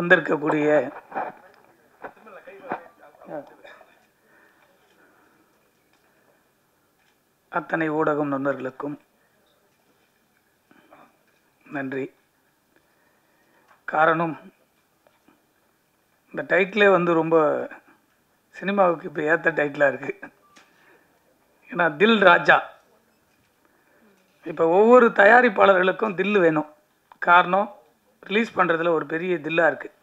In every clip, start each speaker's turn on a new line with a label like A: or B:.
A: வந்திருக்கக்கூடிய அத்தனை ஊடகம் நண்பர்களுக்கும் நன்றி. காரணம், இந்த டைட்டிலே வந்து ரொம்ப சினிமாவுக்கு இப்போ ஏற்ற டைட்டிலாக இருக்குது. ஏன்னா தில் ராஜா. இப்போ ஒவ்வொரு தயாரிப்பாளர்களுக்கும் தில்லு வேணும். காரணம், ரிலீஸ் பண்ணுறதுல ஒரு பெரிய தில்லாக இருக்குது.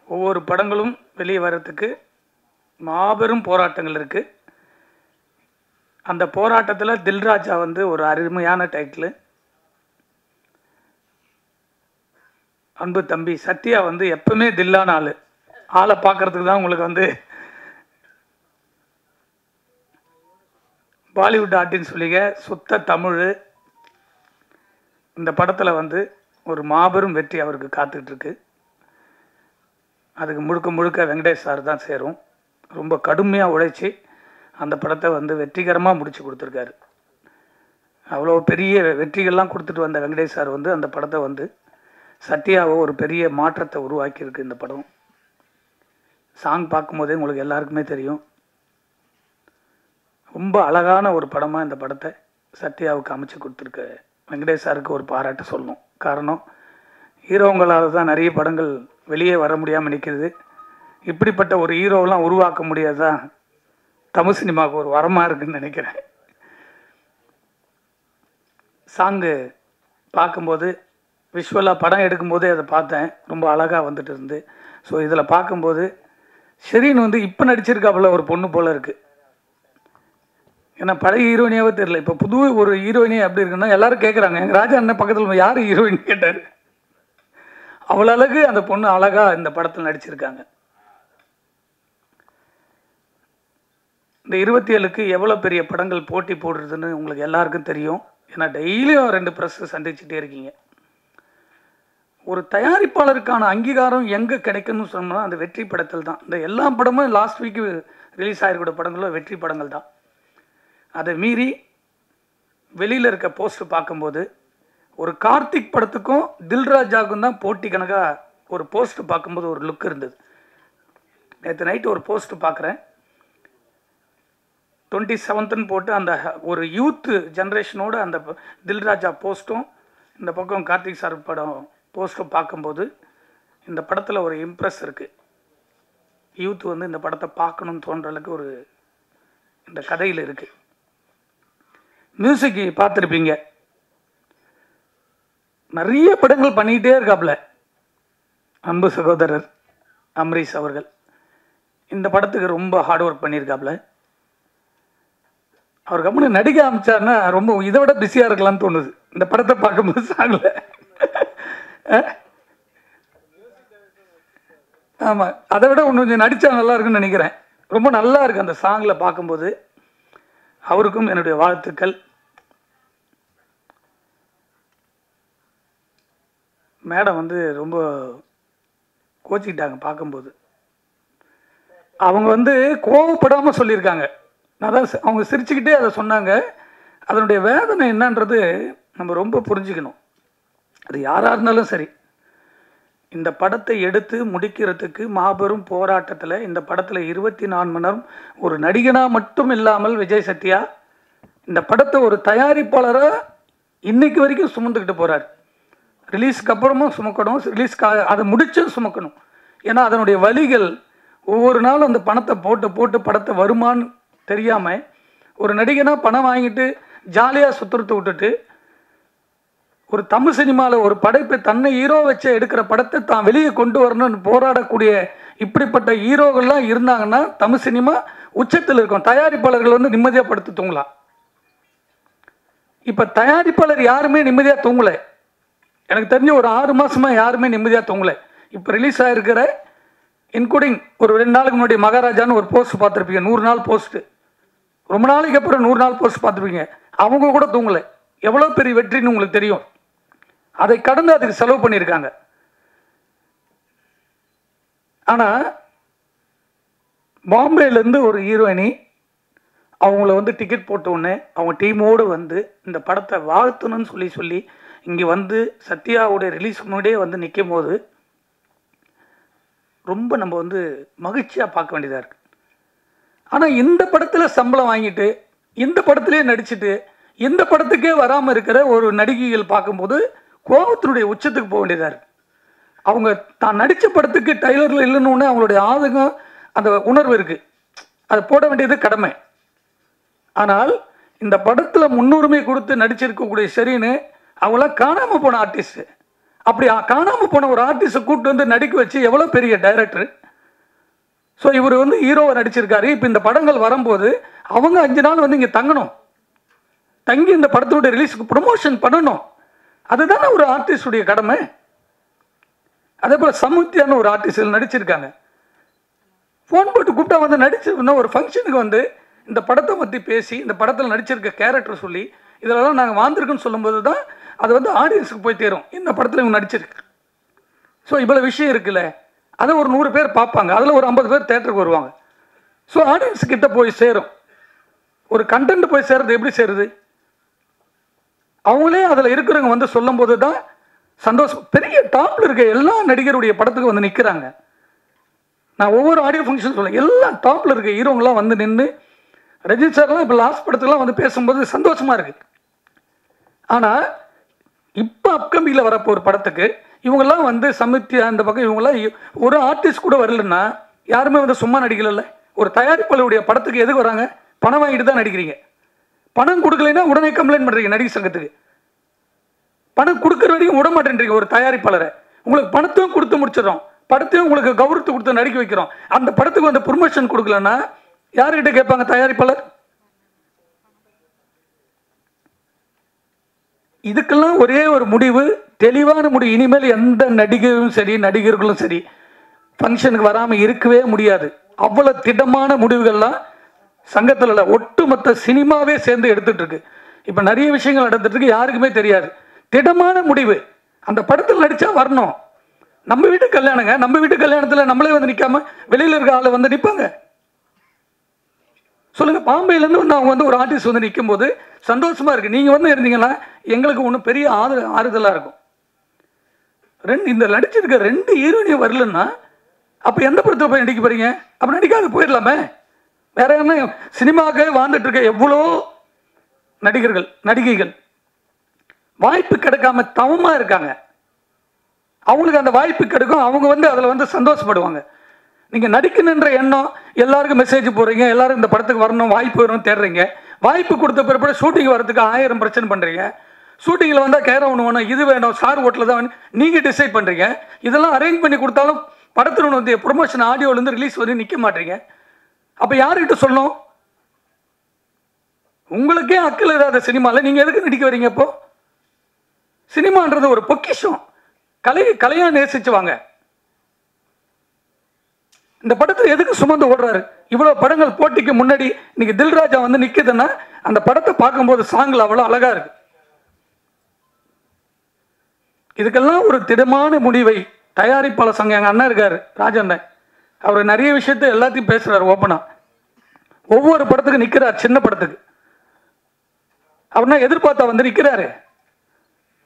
A: ஒவ்வொரு படங்களும் வெளியே வர்றதுக்கு மாபெரும் போராட்டங்கள் இருக்குது. அந்த போராட்டத்தில் தில்ராஜா வந்து ஒரு அருமையான டைட்டிலு. அன்பு தம்பி சத்யா வந்து எப்பவுமே தில்லான ஆளை பார்க்கறதுக்கு தான் உங்களுக்கு வந்து பாலிவுட் ஆர்டின்னு சொல்லிங்க சுத்த தமிழ். இந்த படத்தில் வந்து ஒரு மாபெரும் வெற்றி அவருக்கு காத்துட்ருக்கு. அதுக்கு முழுக்க முழுக்க வெங்கடேஷ் சார் தான் சேரும். ரொம்ப கடுமையாக உழைச்சி அந்த படத்தை வந்து வெற்றிகரமாக முடித்து கொடுத்துருக்காரு. அவ்வளோ பெரிய வெற்றிகள்லாம் கொடுத்துட்டு வந்த வெங்கடேஷ் சார் வந்து அந்த படத்தை வந்து சத்யாவை ஒரு பெரிய மாற்றத்தை உருவாக்கியிருக்கு. இந்த படம் சாங் பார்க்கும்போதே உங்களுக்கு எல்லாருக்குமே தெரியும். ரொம்ப அழகான ஒரு படமாக இந்த படத்தை சத்யாவுக்கு அமைச்சு கொடுத்துருக்க வெங்கடேஷ் சாருக்கு ஒரு பாராட்டு சொல்லணும். காரணம், ஹீரோங்களால் தான் நிறைய படங்கள் வெளியே வர முடியாமல் நிற்கிறது. இப்படிப்பட்ட ஒரு ஹீரோவெலாம் உருவாக்க முடியாதான் தமிழ் சினிமாவுக்கு ஒரு வரமாக இருக்குதுன்னு நினைக்கிறேன். சாங்கு பார்க்கும்போது விஷுவலாக படம் எடுக்கும்போதே அதை பார்த்தேன். ரொம்ப அழகாக வந்துட்டு இருந்து. ஸோ இதில் பார்க்கும்போது ஷெரீன் வந்து இப்போ நடிச்சிருக்காப்புல ஒரு பொண்ணு போல் இருக்குது. ஏன்னா பழைய ஹீரோயினியாவே தெரியல. இப்போ புது ஒரு ஹீரோயினி அப்படி இருக்குன்னா எல்லாரும் கேட்குறாங்க, எங்கள் ராஜா அண்ணன் பக்கத்தில் யார் ஹீரோயின் கேட்டார். அவ்வளோ அழகு அந்த பொண்ணு அழகாக இந்த படத்தில் நடிச்சிருக்காங்க. இந்த 27க்கு எவ்வளோ பெரிய படங்கள் போட்டி போடுறதுன்னு உங்களுக்கு எல்லாருக்கும் தெரியும். ஏன்னா டெய்லியும் 2 ப்ரெஸ் சந்திச்சுட்டே இருக்கீங்க. ஒரு தயாரிப்பாளருக்கான அங்கீகாரம் எங்கே கிடைக்குன்னு சொன்னோம்னா அந்த வெற்றி படத்தில் தான். இந்த எல்லா படமும் லாஸ்ட் வீக்கு ரிலீஸ் ஆகிருக்கிற படங்களும் வெற்றி படங்கள் தான். அதை மீறி வெளியில் இருக்க போஸ்டர் பார்க்கும்போது ஒரு கார்த்திக் படத்துக்கும் தில்ராஜாவுக்கும் தான் போட்டி கணக்காக ஒரு போஸ்டர் பார்க்கும்போது ஒரு லுக் இருந்தது. நேற்று நைட்டு ஒரு போஸ்டர் பார்க்குறேன். 27ன்னு போட்டு அந்த ஒரு யூத்து ஜென்ரேஷனோடு அந்த தில்ராஜா போஸ்ட்டும் இந்த பக்கம் கார்த்திக் சார் படம் போஸ்ட்டும் பார்க்கும்போது இந்த படத்தில் ஒரு இம்ப்ரெஸ் இருக்குது. யூத் வந்து இந்த படத்தை பார்க்கணுன்னு தோன்ற அளவுக்கு ஒரு இந்த கதையில் இருக்குது. மியூசிக் பார்த்துருப்பீங்க, நிறைய படங்கள் பண்ணிக்கிட்டே இருக்காப்புல அன்பு சகோதரர் அமரீஷ் அவர்கள். இந்த படத்துக்கு ரொம்ப ஹார்ட் ஒர்க் பண்ணியிருக்காப்புல. அவர் கம்முன்னு நடிக்க ஆரம்பிச்சாருன்னா ரொம்ப இதை விட பிஸியாக இருக்கலாம்னு தோணுது இந்த படத்தை பார்க்கும்போது. சாங்கில் ஆமாம், அதை விட ஒன்று கொஞ்சம் நடித்தா நல்லா இருக்குன்னு நினைக்கிறேன். ரொம்ப நல்லா இருக்குது அந்த சாங்கில் பார்க்கும்போது. அவருக்கும் என்னுடைய வாழ்த்துக்கள். மேடம் வந்து ரொம்ப கோச்சிக்கிட்டாங்க பார்க்கும்போது. அவங்க வந்து கோவப்படாமல் சொல்லியிருக்காங்க. நான் தான் அவங்க சிரிச்சுக்கிட்டே அதை சொன்னாங்க. அதனுடைய வேதனை என்னன்றது நம்ம ரொம்ப புரிஞ்சுக்கணும். அது யாராக இருந்தாலும் சரி, இந்த படத்தை எடுத்து முடிக்கிறதுக்கு மாபெரும் போராட்டத்தில் இந்த படத்தில் 24 மணி நேரம் ஒரு நடிகனாக மட்டும் இல்லாமல் விஜய் சத்யா இந்த படத்தை ஒரு தயாரிப்பாளராக இன்னைக்கு வரைக்கும் சுமந்துக்கிட்டு போகிறார். ரிலீஸ்க்கு அப்புறமும் சுமக்கணும், ரிலீஸ்க்கு அதை முடிச்சும் சுமக்கணும். ஏன்னா அதனுடைய வழிகள் ஒவ்வொரு நாளும் அந்த பணத்தை போட்டு போட்டு படத்தை வருமானு தெரியாமல் ஒரு நடிகனாக பணம் வாங்கிட்டு ஜாலியாக சுற்றுறத விட்டுட்டு ஒரு தமிழ் சினிமாவில் ஒரு படைப்பை தன்னை ஹீரோ வச்சு எடுக்கிற படத்தை தான் வெளியே கொண்டு வரணும்னு போராடக்கூடிய இப்படிப்பட்ட ஹீரோகள்லாம் இருந்தாங்கன்னா தமிழ் சினிமா உச்சத்தில் இருக்கும். தயாரிப்பாளர்கள் வந்து நிம்மதியாக படுத்து தூங்கலாம். இப்போ தயாரிப்பாளர் யாருமே நிம்மதியாக தூங்கலை. எனக்கு தெரிஞ்ச ஒரு 6 மாதமாக யாருமே நிம்மதியாக தூங்கலை. இப்போ ரிலீஸ் ஆகிருக்கிற இன்க்ளூடிங் ஒரு 2 நாளுக்கு முன்னாடி மகாராஜான்னு ஒரு போஸ்ட் பார்த்துருப்பீங்க. 100 நாள் போஸ்ட்டு, ரொம்ப நாளைக்கு அப்புறம் 100 நாள் போஸ்ட் பார்த்துருப்பீங்க. அவங்க கூட தூங்கலை. எவ்வளோ பெரிய வெற்றின்னு உங்களுக்கு தெரியும். அதை கடந்து அதுக்கு செலவு பண்ணியிருக்காங்க. ஆனால் பாம்பேலேருந்து ஒரு ஹீரோயினி அவங்கள வந்து டிக்கெட் போட்ட உடனே அவங்க டீமோடு வந்து இந்த படத்தை வாழ்த்தணும்னு சொல்லி இங்கே வந்து சத்யாவுடைய ரிலீஸ் முன்னாடியே வந்து நிற்கும் போது ரொம்ப நம்ம வந்து மகிழ்ச்சியாக பார்க்க வேண்டியதாக இருக்குது. ஆனால் இந்த படத்தில் சம்பளம் வாங்கிட்டு இந்த படத்திலே நடிச்சுட்டு இந்த படத்துக்கே வராமல் இருக்கிற ஒரு நடிகைகள் பார்க்கும்போது கோபத்தினுடைய உச்சத்துக்கு போக வேண்டியதாக இருக்குது. அவங்க தான் நடித்த படத்துக்கு டைலரில் இல்லைன்னு அவங்களுடைய ஆதங்கம், அந்த உணர்வு இருக்குது, அதை போட வேண்டியது கடமை. ஆனால் இந்த படத்தில் முன்னுரிமை கொடுத்து நடிச்சிருக்கக்கூடிய சரின்னு அவங்களாம் காணாமல் போன ஆர்டிஸ்ட்டு. அப்படி காணாமல் போன ஒரு ஆர்டிஸ்ட்டை கூப்பிட்டு வந்து நடிக்க வச்சு எவ்வளோ பெரிய டைரக்டர். ஸோ இவர் வந்து ஹீரோவை நடிச்சிருக்காரு. இப்போ இந்த படங்கள் வரும்போது அவங்க 5 நாள் வந்து இங்கே தங்கணும், தங்கி இந்த படத்தினுடைய ரிலீஸுக்கு ப்ரொமோஷன் பண்ணணும். அதுதானே ஒரு ஆர்டிஸ்டுடைய கடமை. அதே போல் சமுத்தியான ஒரு ஆர்டிஸ்ட் நடிச்சிருக்காங்க. ஃபோன் போட்டு கூப்பிட்டா வந்து நடிச்சிருக்கணும். ஒரு ஃபங்க்ஷனுக்கு வந்து இந்த படத்தை பற்றி பேசி இந்த படத்தில் நடிச்சிருக்க கேரக்டர் சொல்லி இதெல்லாம் நாங்கள் வாழ்ந்துருக்குன்னு சொல்லும்போது தான் அது வந்து ஆடியன்ஸுக்கு போய் தேரும், இந்த படத்தில் இவங்க நடிச்சிருக்கு. ஸோ இவ்வளோ விஷயம் இருக்குல்ல, அதை ஒரு 100 பேர் பார்ப்பாங்க, அதில் ஒரு 50 பேர் தேட்டருக்கு வருவாங்க. ஸோ ஆடியன்ஸ் கிட்ட போய் சேரும். ஒரு கண்டென்ட் போய் சேருது எப்படி சேருது? அவங்களே அதில் இருக்கிறவங்க வந்து சொல்லும் போது தான் சந்தோஷம். பெரிய டாப்பில் இருக்க எல்லா நடிகருடைய படத்துக்கு வந்து நிற்கிறாங்க. நான் ஒவ்வொரு ஆடியோ ஃபங்க்ஷன் சொல்லுவேன், எல்லா டாப்பில் இருக்க ஹீரோங்களாம் வந்து நின்று, ரஜினி சார்லாம் இப்போ லாஸ்ட் படத்துக்குலாம் வந்து பேசும்போது சந்தோஷமாக இருக்குது. ஆனால் இப்போ அப்கமிங்கில் வரப்போ ஒரு படத்துக்கு இவங்கெல்லாம் வந்து சமித்தி அந்த பக்கம் இவங்கெல்லாம் ஒரு ஆர்டிஸ்ட் கூட வரலன்னா யாருமே வந்து சும்மா நடிக்கல. ஒரு தயாரிப்பாளருடைய படத்துக்கு எதுக்கு வராங்க? பணம் வாங்கிட்டு தான் நடிக்கிறீங்க. பணம் கொடுக்கலைன்னா உடனே கம்ப்ளைண்ட் பண்ணுறீங்க நடிகர் சங்கத்துக்கு. பணம் கொடுக்குற வரைக்கும் விட மாட்டேன்றீங்க ஒரு தயாரிப்பாளரை. உங்களுக்கு பணத்தையும் கொடுத்து முடிச்சிடறோம், படத்தையும் உங்களுக்கு கௌரவத்தை கொடுத்து நடிக்க வைக்கிறோம். அந்த படத்துக்கு வந்து ப்ரொமோஷன் கொடுக்கலன்னா யார்கிட்ட கேட்பாங்க தயாரிப்பாளர்? இதுக்கெல்லாம் ஒரே ஒரு முடிவு, தெளிவான முடிவு. இனிமேல் எந்த நடிகரும் சரி நடிகர்களும் சரி ஃபங்க்ஷனுக்கு வராமல் இருக்கவே முடியாது. அவ்வளோ திடமான முடிவுகள்லாம் சங்கத்தில் ஒட்டுமொத்த சினிமாவே சேர்ந்து எடுத்துட்டு இருக்கு. இப்போ நிறைய விஷயங்கள் நடந்துட்டு இருக்கு, யாருக்குமே தெரியாது. திடமான முடிவு, அந்த படத்தில் நடிச்சா வரணும். நம்ம வீட்டு கல்யாணங்க, நம்ம வீட்டு கல்யாணத்தில் நம்மளே வந்து நிற்காம வெளியில் இருக்க ஆளை வந்து நிற்பாங்க சொல்லுங்க. பாம்பேலேருந்து வந்து அவங்க வந்து ஒரு ஆர்டிஸ்ட் வந்து நிற்கும் போது சந்தோஷமா இருக்கு. நீங்கள் வந்து இருந்தீங்கன்னா எங்களுக்கு ஒன்றும் பெரிய ஆறுதலாக இருக்கும். இந்த நடிச்சிருக்க 2 ஹீரோயினியும் வரலன்னா அப்போ எந்த படத்தில் போய் நடிக்க போறீங்க? அப்போ நடிக்காது போயிடலாமே. வேற என்ன, சினிமாவுக்கு வாழ்ந்துட்டு இருக்க எவ்வளோ நடிகர்கள் நடிகைகள் வாய்ப்பு கிடைக்காம தவமா இருக்காங்க. அவங்களுக்கு அந்த வாய்ப்பு கிடைக்கும், அவங்க வந்து அதில் வந்து சந்தோஷப்படுவாங்க. நீங்கள் நடிக்கணுன்ற எண்ணம், எல்லாருக்கும் மெசேஜ் போடுறீங்க, எல்லாரும் இந்த படத்துக்கு வரணும், வாய்ப்பு வரணும் தேடுறீங்க. வாய்ப்பு கொடுத்த பிறகு ஷூட்டிங் வரதுக்கு 1000 பிரச்சனை பண்ணுறீங்க. ஷூட்டிங்கில் வந்தால் கேர ஒன்று வேணும், இது வேணும், ஸ்டார் ஹோட்டலில் தான் வேணும், நீங்கள் டிசைட் பண்ணுறீங்க. இதெல்லாம் அரேஞ்ச் பண்ணி கொடுத்தாலும் படத்தில் வந்து ப்ரொமோஷன் ஆடியோலேருந்து ரிலீஸ் வந்து நிற்க மாட்டீங்க. அப்போ யார்கிட்ட சொல்லணும்? உங்களுக்கே அக்கல் இல்லாத சினிமாவில் நீங்கள் எதுக்கு நடிக்க வரீங்க? இப்போ சினிமான்றது ஒரு பொக்கிஷம், கலையாக நேசிச்சு வாங்க. இந்த படத்தில் எதுக்கு சுமந்து ஓடுறாரு? இவ்வளோ படங்கள் போட்டிக்கு முன்னாடி இன்னைக்கு தில்ராஜா வந்து நிற்குதுன்னா அந்த படத்தை பார்க்கும்போது சாங்கில் அவ்வளோ அழகா இருக்கு. இதுக்கெல்லாம் ஒரு திடமான முடிவை தயாரிப்பாளர் சங்கம், எங்கள் அண்ணன் இருக்காரு ராஜண்ணன், அவர் நிறைய விஷயத்த எல்லாத்தையும் பேசுறாரு ஓப்பனா. ஒவ்வொரு படத்துக்கு நிற்கிறார், சின்ன படத்துக்கு அவர்னா எதிர்பார்த்தா வந்து நிற்கிறாரு.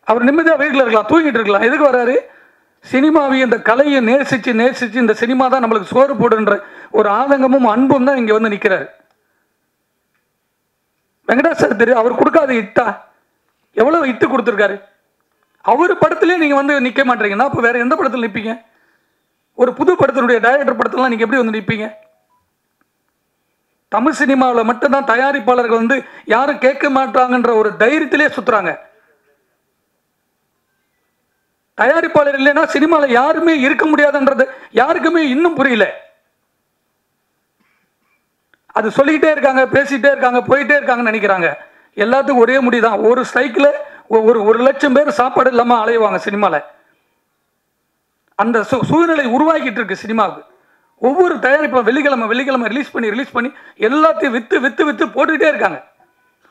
A: அவர் நிம்மதியாக வீட்டில் இருக்கலாம், தூங்கிட்டு இருக்கலாம். எதுக்கு வர்றாரு? சினிமாவை, இந்த கலையை நேசிச்சு நேசிச்சு இந்த சினிமா தான் நம்மளுக்கு சோறு போடுன்ற ஒரு ஆதங்கமும் அன்பும் தான் இங்கே வந்து நிற்கிறாரு. வெங்கடாஜ் சார் தெரியும், அவர் கொடுக்காத இட்டா எவ்வளோ இட்டு கொடுத்துருக்காரு. அவர் படத்திலே நீங்கள் வந்து நிற்க மாட்டீங்கன்னா அப்போ வேற எந்த படத்தில் நிற்பீங்க? ஒரு புது படத்தினுடைய டைரக்டர் படத்திலாம் நீங்கள் எப்படி வந்து நிற்பீங்க? தமிழ் சினிமாவில் மட்டும்தான் தயாரிப்பாளர்கள் வந்து யாரும் கேட்க மாட்டாங்கன்ற ஒரு தைரியத்திலே சுற்றுறாங்க. தயாரிப்பாளர் இல்லைன்னா சினிமாவில் யாருமே இருக்க முடியாதுன்றது யாருக்குமே இன்னும் புரியல. அது சொல்லிக்கிட்டே இருக்காங்க, பேசிக்கிட்டே இருக்காங்க, போயிட்டே இருக்காங்கன்னு நினைக்கிறாங்க. எல்லாத்துக்கும் ஒரே முடிதான். ஒரு ஸ்ட்ரைக்கில் ஒரு லட்சம் பேர் சாப்பாடு இல்லாமல் அலைவாங்க சினிமாவில். அந்த சூழ்நிலை உருவாக்கிட்டு இருக்கு சினிமாவுக்கு. ஒவ்வொரு தயாரிப்பும் வெள்ளிக்கிழமை ரிலீஸ் பண்ணி எல்லாத்தையும் வித்து போட்டுக்கிட்டே இருக்காங்க.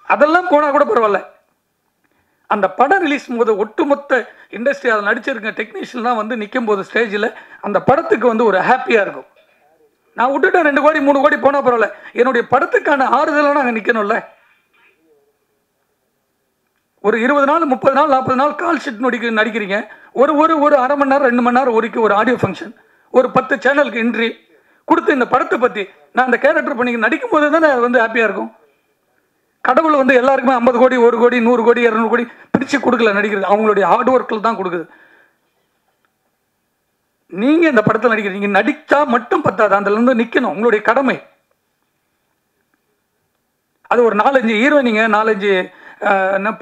A: அதெல்லாம் போனால் கூட பரவாயில்ல. அந்த படம் ரிலீஸ் போது ஒட்டுமொத்த இண்டஸ்ட்ரி அதில் நடிச்சிருக்க டெக்னீஷியன்லாம் வந்து நிற்கும் போது ஸ்டேஜில் அந்த படத்துக்கு வந்து ஒரு ஹாப்பியாக இருக்கும். நான் விட்டுட்டேன் 2 கோடி 3 கோடி போனால் பரவாயில்ல, என்னுடைய படத்துக்கான ஆறுதலாக நாங்கள் நிற்கணும்ல. ஒரு 20 நாள் 30 நாள் 40 நாள் கால் ஷீட் நடிக்கிறீங்க. ஒரு அரை மணி நேரம் 2 மணி நேரம் ஒரு ஆடியோ ஃபங்க்ஷன், ஒரு 10 சேனலுக்கு இன்ட்ரி கொடுத்து இந்த படத்தை பற்றி நான் அந்த கேரக்டர் பண்ணி நடிக்கும் போது தானே வந்து ஹாப்பியாக இருக்கும். கடவுள் வந்து எல்லாருக்குமே 50 கோடி 1 கோடி 100 கோடி 200 கோடி பிரித்து கொடுக்கல நடிக்கிறது, அவங்களுடைய ஹார்ட் ஒர்க்கில் தான் கொடுக்குது. நீங்கள் இந்த படத்தில் நடிக்கிறீங்க, நடித்தா மட்டும் பத்தாது, அதுலேருந்து நிற்கணும், உங்களுடைய கடமை. அது ஒரு 4-5 ஹீரோயினிங்க 4-5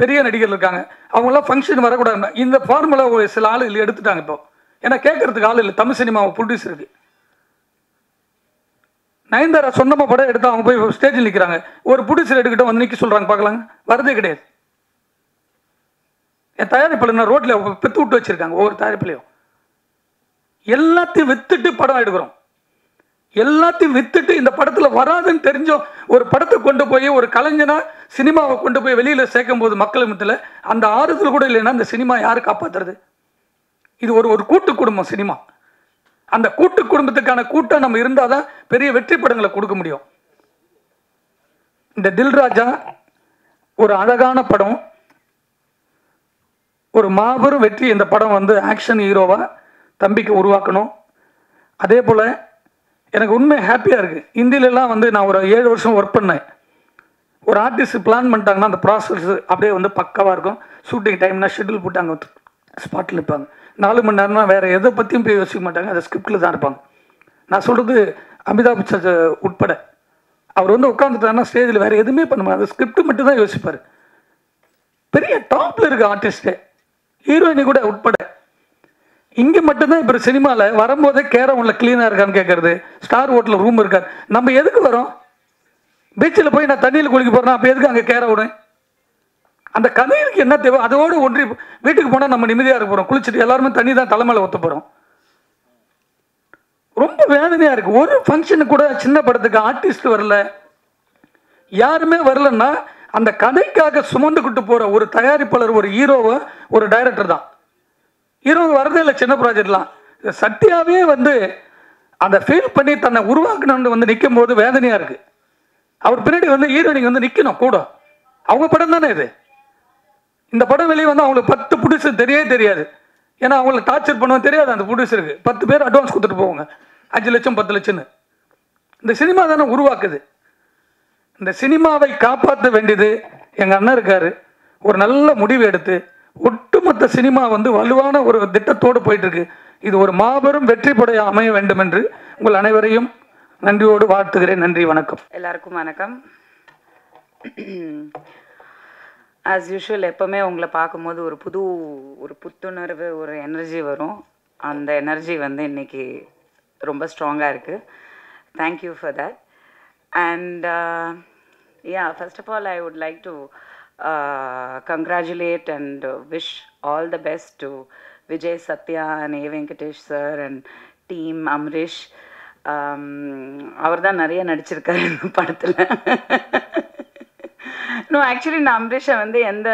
A: பெரிய நடிகர்கள் இருக்காங்க, அவங்களாம் ஃபங்க்ஷன் வரக்கூடாது. இந்த ஃபார்முலா சில ஆள் எடுத்துட்டாங்க இப்போ, ஏன்னா கேட்கறதுக்கு ஆள் இல்லை. தமிழ் சினிமாவை ப்ரொடியூசருக்கு நயன்தாரா சொந்தமாக படம் எடுத்து அவங்க போய் ஸ்டேஜில் நிற்கிறாங்க, ஒரு ப்ரொடியூசர் எடுக்கிட்ட வந்து நிற்க சொல்கிறாங்க பார்க்கலாங்க, வரதே கிடையாது. என் தயாரிப்பாளர் நான் ரோட்டில் பெற்று விட்டு வச்சுருக்காங்க, ஒவ்வொரு தயாரிப்புலையும் எல்லாத்தையும் வித்துட்டு படம் எடுக்கிறோம். எல்லாத்தையும் வித்துட்டு இந்த படத்தில் வராதுன்னு தெரிஞ்சோம் ஒரு படத்தை கொண்டு போய் ஒரு கலைஞனா சினிமாவை கொண்டு போய் வெளியில் சேர்க்கும் போது மக்கள் மத்தியில் அந்த ஆறுதல் கூட இல்லைன்னா இந்த சினிமா யார் காப்பாற்றுறது? இது ஒரு கூட்டு குடும்பம் சினிமா. அந்த கூட்டு குடும்பத்துக்கான கூட்டம் நம்ம இருந்தால் தான் பெரிய வெற்றி படங்களை கொடுக்க முடியும். இந்த தில்ராஜா ஒரு அழகான படம், ஒரு மாபெரும் வெற்றி. இந்த படம் வந்து ஆக்ஷன் ஹீரோவா தம்பிக்கு உருவாக்கணும். அதே போல் எனக்கு உண்மை ஹாப்பியாக இருக்குது. ஹிந்திலெலாம் வந்து நான் ஒரு 7 வருஷம் ஒர்க் பண்ணேன். ஒரு ஆர்டிஸ்ட் பிளான் பண்ணிட்டாங்கன்னா அந்த ப்ராசஸ் அப்படியே வந்து பக்காவாக இருக்கும். ஷூட்டிங் டைம்னா ஷெட்யூல் போட்டாங்க, ஸ்பாட்டில் இருப்பாங்க. 4 மணி நேரம்னா வேறு எதை பற்றியும் போய் யோசிக்க மாட்டாங்க, அதை ஸ்கிரிப்டில் தான் இருப்பாங்க. நான் சொல்கிறது அமிதாப் பச்சன் உட்பட, அவர் வந்து உட்காந்துட்டாருன்னா ஸ்டேஜில் வேறு எதுவுமே பண்ண முடியாது, அது ஸ்கிரிப்ட் மட்டும் தான் யோசிப்பார். பெரிய டாப்பில் இருக்க ஆர்டிஸ்ட்டு ஹீரோயினி கூட உட்பட. இங்கே மட்டும்தான் இப்போ சினிமாவில் வரும்போதே கேரவனில் க்ளீனாக இருக்கான்னு கேட்குறது, ஸ்டார் ஹோட்டலில் ரூம் இருக்காது. நம்ம எதுக்கு வரோம்? பீச்சில் போய் நான் தண்ணியில் குளிக்க போகிறேன், அப்போ எதுக்கு அங்கே கேரவனு? அந்த கதைக்கு என்ன தேவை? அதோடு ஒன்றி வீட்டுக்கு போனால் நம்ம நிம்மதியாக இருக்க போகிறோம், குளிச்சுட்டு எல்லாருமே தண்ணி தான் தலைமையில் ஊற்ற போகிறோம். ரொம்ப வேதனையாக இருக்குது. ஒரு ஃபங்க்ஷனுக்கு கூட சின்ன படத்துக்கு ஆர்டிஸ்ட் வரல, யாருமே வரலன்னா அந்த கதைக்காக சுமந்துக்கிட்டு போகிற ஒரு தயாரிப்பாளர், ஒரு ஹீரோவை, ஒரு டைரக்டர் தான். ஹீரோ வரதே இல்லை சின்ன ப்ராஜெக்ட்லாம். சத்யாவே வந்து அந்த ஃபீல் பண்ணி தன்னை உருவாக்கணும்னு வந்து நிற்கும் போது வேதனையாக இருக்குது. அவர் பின்னாடி வந்து ஹீரோயினிக்கு வந்து நிற்கணும் கூட. அவங்க படம் தானே இது. இந்த படம் வெளியே வந்து அவங்களுக்கு 10 ப்ரொடியூசர் தெரியாது. ஏன்னா அவங்கள டார்ச்சர் பண்ணவும் தெரியாது அந்த ப்ரொடியூசருக்கு. 10 பேர் அட்வான்ஸ் கொடுத்துட்டு போவாங்க, 5 லட்சம் 10 லட்சம்னு. இந்த சினிமா தானே உருவாக்குது. இந்த சினிமாவை காப்பாற்ற வேண்டியது எங்கள் அண்ணன் இருக்கார். ஒரு நல்ல முடிவு எடுத்து ஒட்டுமொத்த சினிமா வந்து வலுவான ஒரு திட்டத்தோடு போயிட்டுருக்கு. இது ஒரு மாபெரும் வெற்றி படைய அமைய வேண்டும் என்று உங்கள் அனைவரையும் நன்றியோடு வாழ்த்துகிறேன். நன்றி, வணக்கம்.
B: எல்லாருக்கும் வணக்கம். ஆஸ் யூஷுவல் எப்போவுமே உங்களை பார்க்கும்போது ஒரு புத்துணர்வு, ஒரு எனர்ஜி வரும். அந்த எனர்ஜி வந்து இன்னைக்கு ரொம்ப ஸ்ட்ராங்காக இருக்குது. Thank you for that. And first of all I would like to congratulate and wish all the best to Vijay, Satya and A. Venkatesh sir and team Amrish. அவர் தான் நிறைய நடிச்சிருக்காரு இந்த படத்தில். நோ, ஆக்சுவலி நான் அம்ரிஷை வந்து எந்த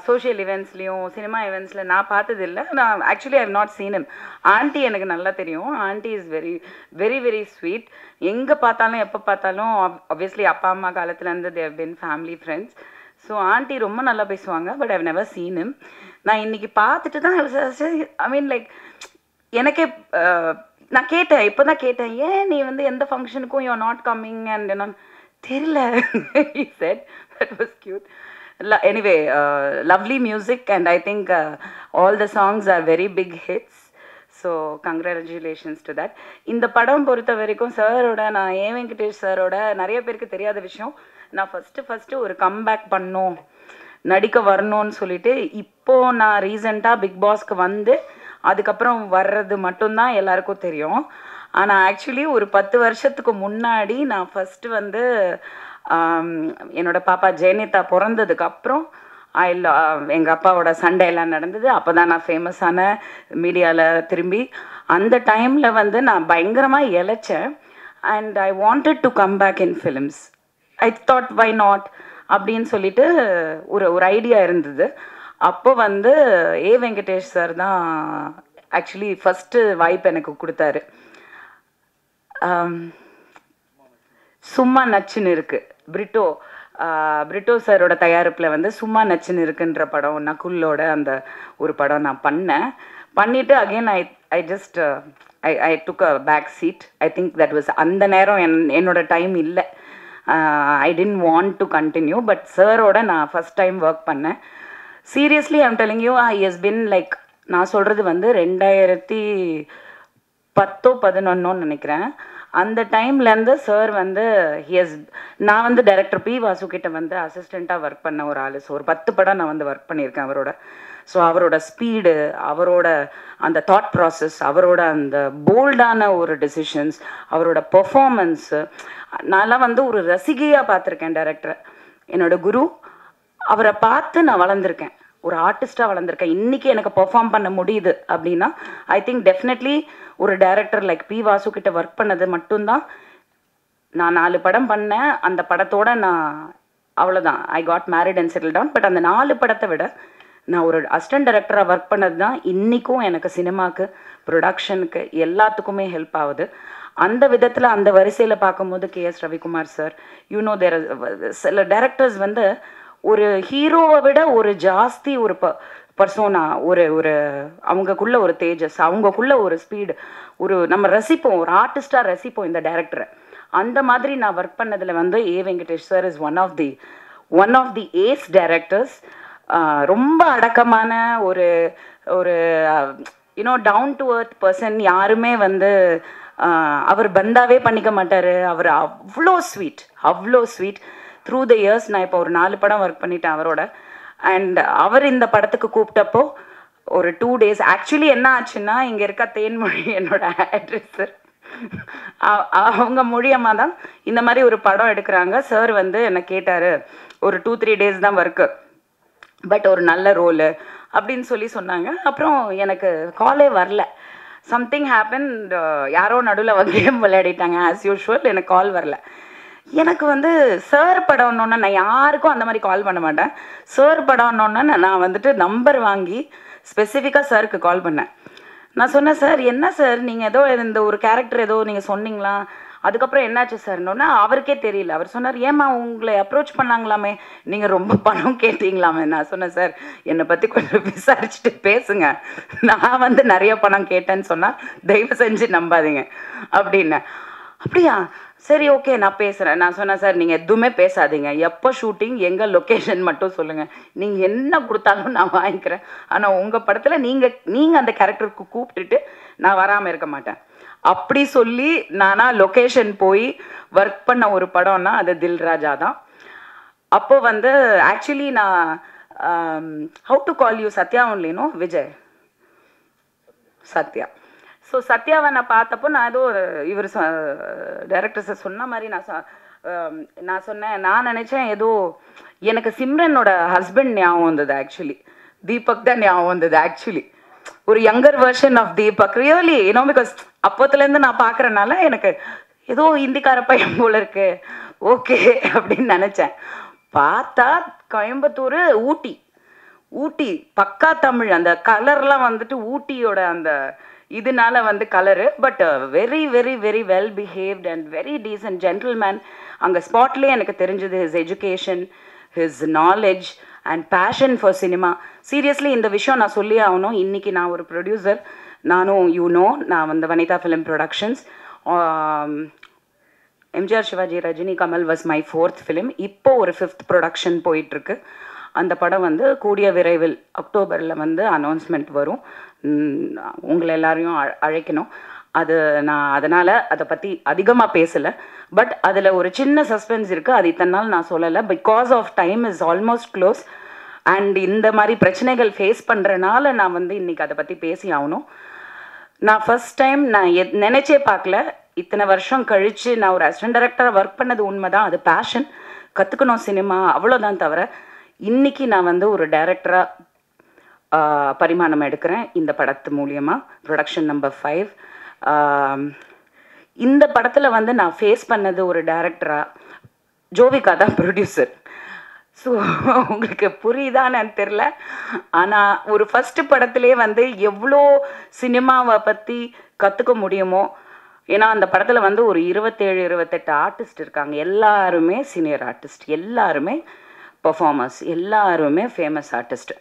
B: சோஷியல் ஈவெண்ட்ஸ்லேயும் சினிமா ஈவெண்ட்ஸில் நான் பார்த்ததில்லை. நான் actually I have not seen him. Aunty எனக்கு நல்லா தெரியும். Aunty is very very very sweet. எங்கே பார்த்தாலும் எப்போ பார்த்தாலும் ஆப்வியஸ்லி அப்பா அம்மா காலத்துலேருந்து they've been family friends. So aunty ரொம்ப நல்லா பேசுவாங்க. But I've never seen him. நான் இன்றைக்கி பார்த்துட்டு தான் ஐ மீன் லைக் எனக்கே நான் கேட்டேன், இப்போ தான் கேட்டேன், ஏன் நீ வந்து எந்த ஃபங்க்ஷனுக்கும் you are not coming and என்ன தெரியல. he said that was cute. Anyway, lovely music and I think all the songs are very big hits. So congratulations to that. இந்த படம் பொறுத்த வரைக்கும் சாரோட, நான் ஏ வெங்கடேஷ் சாரோட நிறைய பேருக்கு தெரியாத விஷயம், நான் ஃபஸ்ட்டு ஒரு கம்பேக் பண்ணோம், நடிக்க வரணும்னு சொல்லிட்டு இப்போது நான் ரீசெண்டாக பிக் பாஸ்க்கு வந்து அதுக்கப்புறம் வர்றது மட்டும்தான் எல்லாருக்கும் தெரியும். ஆனால் ஆக்சுவலி ஒரு 10 வருஷத்துக்கு முன்னாடி நான் ஃபஸ்ட்டு வந்து என்னோடய பாப்பா ஜெயனிதா பிறந்ததுக்கப்புறம் எங்கள் அப்பாவோட சண்டை எல்லாம் நடந்தது. அப்போ தான் நான் ஃபேமஸான மீடியாவில் திரும்பி அந்த டைமில் வந்து நான் பயங்கரமாக இழைச்சேன். And I wanted to come back in films. I thought why not அப்படின்னு சொல்லிட்டு ஒரு ஐடியா இருந்தது. அப்போ வந்து ஏ வெங்கடேஷ் சார் தான் ஆக்சுவலி ஃபஸ்ட்டு வாய்ப்பு எனக்கு கொடுத்தாரு. சும்மா நச்சுன்னு இருக்குது, பிரிட்டோ சாரோட தயாரிப்பில் வந்து சும்மா நச்சுன்னு இருக்குன்ற படம், நகுலோட அந்த ஒரு படம் நான் பண்ணிட்டு again I just I took a back seat. I think that was அந்த நேரம் என்னோட டைம் இல்லை. I didn't want to continue. But சாரோட நான் ஃபஸ்ட் டைம் ஒர்க் பண்ணேன். Seriously I'm telling you, I has been like, நான் சொல்கிறது வந்து 2010-11 நினைக்கிறேன். அந்த டைம்லேருந்து சார் வந்து நான் வந்து டைரக்டர் பி வாசு கிட்ட வந்து அசிஸ்டண்ட்டாக ஒர்க் பண்ண ஒரு ஆள். ஸோ ஒரு 10 படம் நான் வந்து ஒர்க் பண்ணியிருக்கேன் அவரோட. ஸோ அவரோட ஸ்பீடு, அவரோட அந்த தாட் ப்ராசஸ், அவரோட அந்த போல்டான ஒரு டெசிஷன்ஸ், அவரோட பெர்ஃபார்மன்ஸு, நான்லாம் வந்து ஒரு ரசிகையாக பார்த்துருக்கேன் டைரக்டரை. என்னோட குரு, அவரை பார்த்து நான் வளர்ந்துருக்கேன், ஒரு ஆர்டிஸ்டாக வளர்ந்துருக்கேன். இன்றைக்கி எனக்கு பெர்ஃபார்ம் பண்ண முடியுது அப்படின்னா ஐ திங்க் டெஃபினெட்லி ஒரு டைரக்டர் லைக் பி வாசு கிட்ட ஒர்க் பண்ணது மட்டும்தான். நான் 4 படம் பண்ணேன். அந்த படத்தோட நான் அவ்வளோதான், I got married and settle down. But அந்த 4 படத்தை விட நான் ஒரு அசிஸ்டன்ட் டைரக்டராக ஒர்க் பண்ணது தான் இன்றைக்கும் எனக்கு சினிமாவுக்கு, ப்ரொடக்ஷனுக்கு, எல்லாத்துக்குமே ஹெல்ப் ஆகுது. அந்த விதத்தில் அந்த வரிசையில் பார்க்கும்போது கேஎஸ் ரவிக்குமார் சார், யூனோ தேர் சில டைரக்டர்ஸ் வந்து ஒரு ஹீரோவை விட ஒரு ஜாஸ்தி ஒரு பர்சோனா, ஒரு அவங்கக்குள்ள ஒரு தேஜஸ், அவங்கக்குள்ள ஒரு ஸ்பீடு, ஒரு நம்ம ரசிப்போம், ஒரு ஆர்டிஸ்டாக ரசிப்போம் இந்த டைரக்டரை. அந்த மாதிரி நான் ஒர்க் பண்ணதில் வந்து A Venkatesh sir is one of the ace directors. ரொம்ப அடக்கமான ஒரு you know down to earth person. யாருமே வந்து அவர் பந்தாவே பண்ணிக்க மாட்டார். அவர் அவ்வளோ ஸ்வீட். த்ரூ த இயர்ஸ் நான் இப்போ ஒரு 4 படம் ஒர்க் பண்ணிட்டேன் அவரோட. அண்ட் அவர் இந்த படத்துக்கு கூப்பிட்டப்போ ஒரு 2 days ஆக்சுவலி என்ன ஆச்சுன்னா, இங்கே இருக்க தேன்மொழி என்னோட ஆக்ட்ரஸ், அவங்க மூலியமாக தான் இந்த மாதிரி ஒரு படம் எடுக்கிறாங்க. சார் வந்து என்னை கேட்டார், ஒரு 2-3 days தான் ஒர்க்கு, பட் ஒரு நல்ல ரோலு அப்படின்னு சொன்னாங்க. அப்புறம் எனக்கு காலே வரல. சம்திங் ஹேப்பன், யாரோ நடுவில் கேம் விளையாடிட்டாங்க ஆஸ் யூஷுவல். எனக்கு கால் வரல. எனக்கு வந்து சார் படம்னோன்னா நான் யாருக்கும் அந்த மாதிரி கால் பண்ண மாட்டேன். சார் படம்னோன்னா நான் வந்துட்டு நம்பர் வாங்கி ஸ்பெசிஃபிக்காக சாருக்கு கால் பண்ணேன். நான் சொன்னேன், சார் என்ன சார் நீங்கள் ஏதோ இந்த ஒரு கேரக்டர் ஏதோ நீங்கள் சொன்னீங்களா, அதுக்கப்புறம் என்னாச்சு சார்னோன்னா அவருக்கே தெரியல. அவர் சொன்னார், ஏம்மா உங்களை அப்ரோச் பண்ணாங்களாமே, நீங்கள் ரொம்ப பணம் கேட்டீங்களாமே. நான் சொன்னேன், சார் என்னை பற்றி கொஞ்சம் விசாரிச்சுட்டு பேசுங்க, நான் வந்து நிறைய பணம் கேட்டேன்னு சொன்னால் தயவு செஞ்சு நம்பாதீங்க அப்படின்னு. அப்படியா, சரி ஓகே நான் பேசுகிறேன். நான் சொன்னேன், சார் நீங்கள் எதுவுமே பேசாதீங்க, எப்போ ஷூட்டிங், எங்கள் லொக்கேஷன் மட்டும் சொல்லுங்கள், நீங்கள் என்ன கொடுத்தாலும் நான் வாங்கிக்கிறேன். ஆனால் உங்கள் படத்தில் நீங்கள் அந்த கேரக்டருக்கு கூப்பிட்டுட்டு நான் வராமல் இருக்க மாட்டேன் அப்படி சொல்லி நானா லொக்கேஷன் போய் ஒர்க் பண்ண ஒரு படம்னா அது தில்ராஜா தான். அப்போ வந்து ஆக்சுவலி நான் how to call you Sathya ஒன்லினோ விஜய் சத்யா. ஸோ சத்யாவை நான் பார்த்தப்போ நான் ஏதோ இவர் டைரக்டர்ஸை சொன்ன மாதிரி நான் சொன்னேன், நான் நினச்சேன் ஏதோ எனக்கு சிம்ரனோட ஹஸ்பண்ட் ஞாபகம் வந்தது. ஆக்சுவலி தீபக் தான் ஞாபகம் வந்தது. ஆக்சுவலி ஒரு younger version of Deepak, really you know, because அப்போத்துலேருந்து நான் பார்க்குறனால எனக்கு ஏதோ ஹிந்திக்கார பையன் போல இருக்கு, ஓகே அப்படின்னு நினச்சேன். பார்த்தா கோயம்புத்தூர், ஊட்டி பக்கா தமிழ். அந்த கலர்லாம் வந்துட்டு ஊட்டியோட அந்த இதனால வந்து colour, but very very very well behaved and very decent gentleman. அங்கே ஸ்பாட்லேயே எனக்கு தெரிஞ்சது his education, his knowledge and passion for cinema. Seriously இந்த விஷயம் நான் சொல்லி ஆகணும். இன்றைக்கி நான் ஒரு ப்ரொடியூசர், நானும் நான் வந்து Vanitha film productions. MGR, Sivaji, Rajini, Kamal was my 4th film. இப்போ ஒரு 5th ப்ரொடக்ஷன் போயிட்டுருக்கு. அந்த படம் வந்து கூடிய விரைவில் அக்டோபரில் வந்து அனௌன்ஸ்மெண்ட் வரும். உங்களை எல்லாரையும் அழைக்கணும். அது நான் அதனால் அதை பற்றி அதிகமாக பேசலை. பட் அதில் ஒரு சின்ன சஸ்பென்ஸ் இருக்குது, அது இத்தனை நாள் நான் சொல்லலை. Because of time is almost close and இந்த மாதிரி பிரச்சனைகள் ஃபேஸ் பண்ணுறனால நான் வந்து இன்றைக்கி அதை பற்றி பேசி ஆகணும். நான் ஃபஸ்ட் டைம் நான் நினச்சே பார்க்கல, இத்தனை வருஷம் கழித்து நான் ஒரு அசிஸ்டன்ட் டைரக்டராக ஒர்க் பண்ணது உண்மை தான், அது பேஷன், கற்றுக்கணும் சினிமா, அவ்வளோதான். தவிர இன்றைக்கி நான் வந்து ஒரு டைரக்டராக பரிமாணம் எடுக்கிறேன் இந்த படத்து மூலியமாக. Production number 5. இந்த படத்தில் வந்து நான் ஃபேஸ் பண்ணது ஒரு டைரக்டராக, ஜோவிகா தான் ப்ரொடியூசர். ஸோ உங்களுக்கு புரியுதான்னு தெரில. ஆனால் ஒரு ஃபஸ்ட்டு படத்துலேயே வந்து எவ்வளோ சினிமாவை பற்றி கற்றுக்க முடியுமோ. ஏன்னா அந்த படத்தில் வந்து ஒரு 27-28 ஆர்டிஸ்ட் இருக்காங்க. எல்லாருமே சீனியர் ஆர்டிஸ்ட், எல்லாருமே பர்ஃபார்மர்ஸ், எல்லாருமே ஃபேமஸ் ஆர்டிஸ்ட்.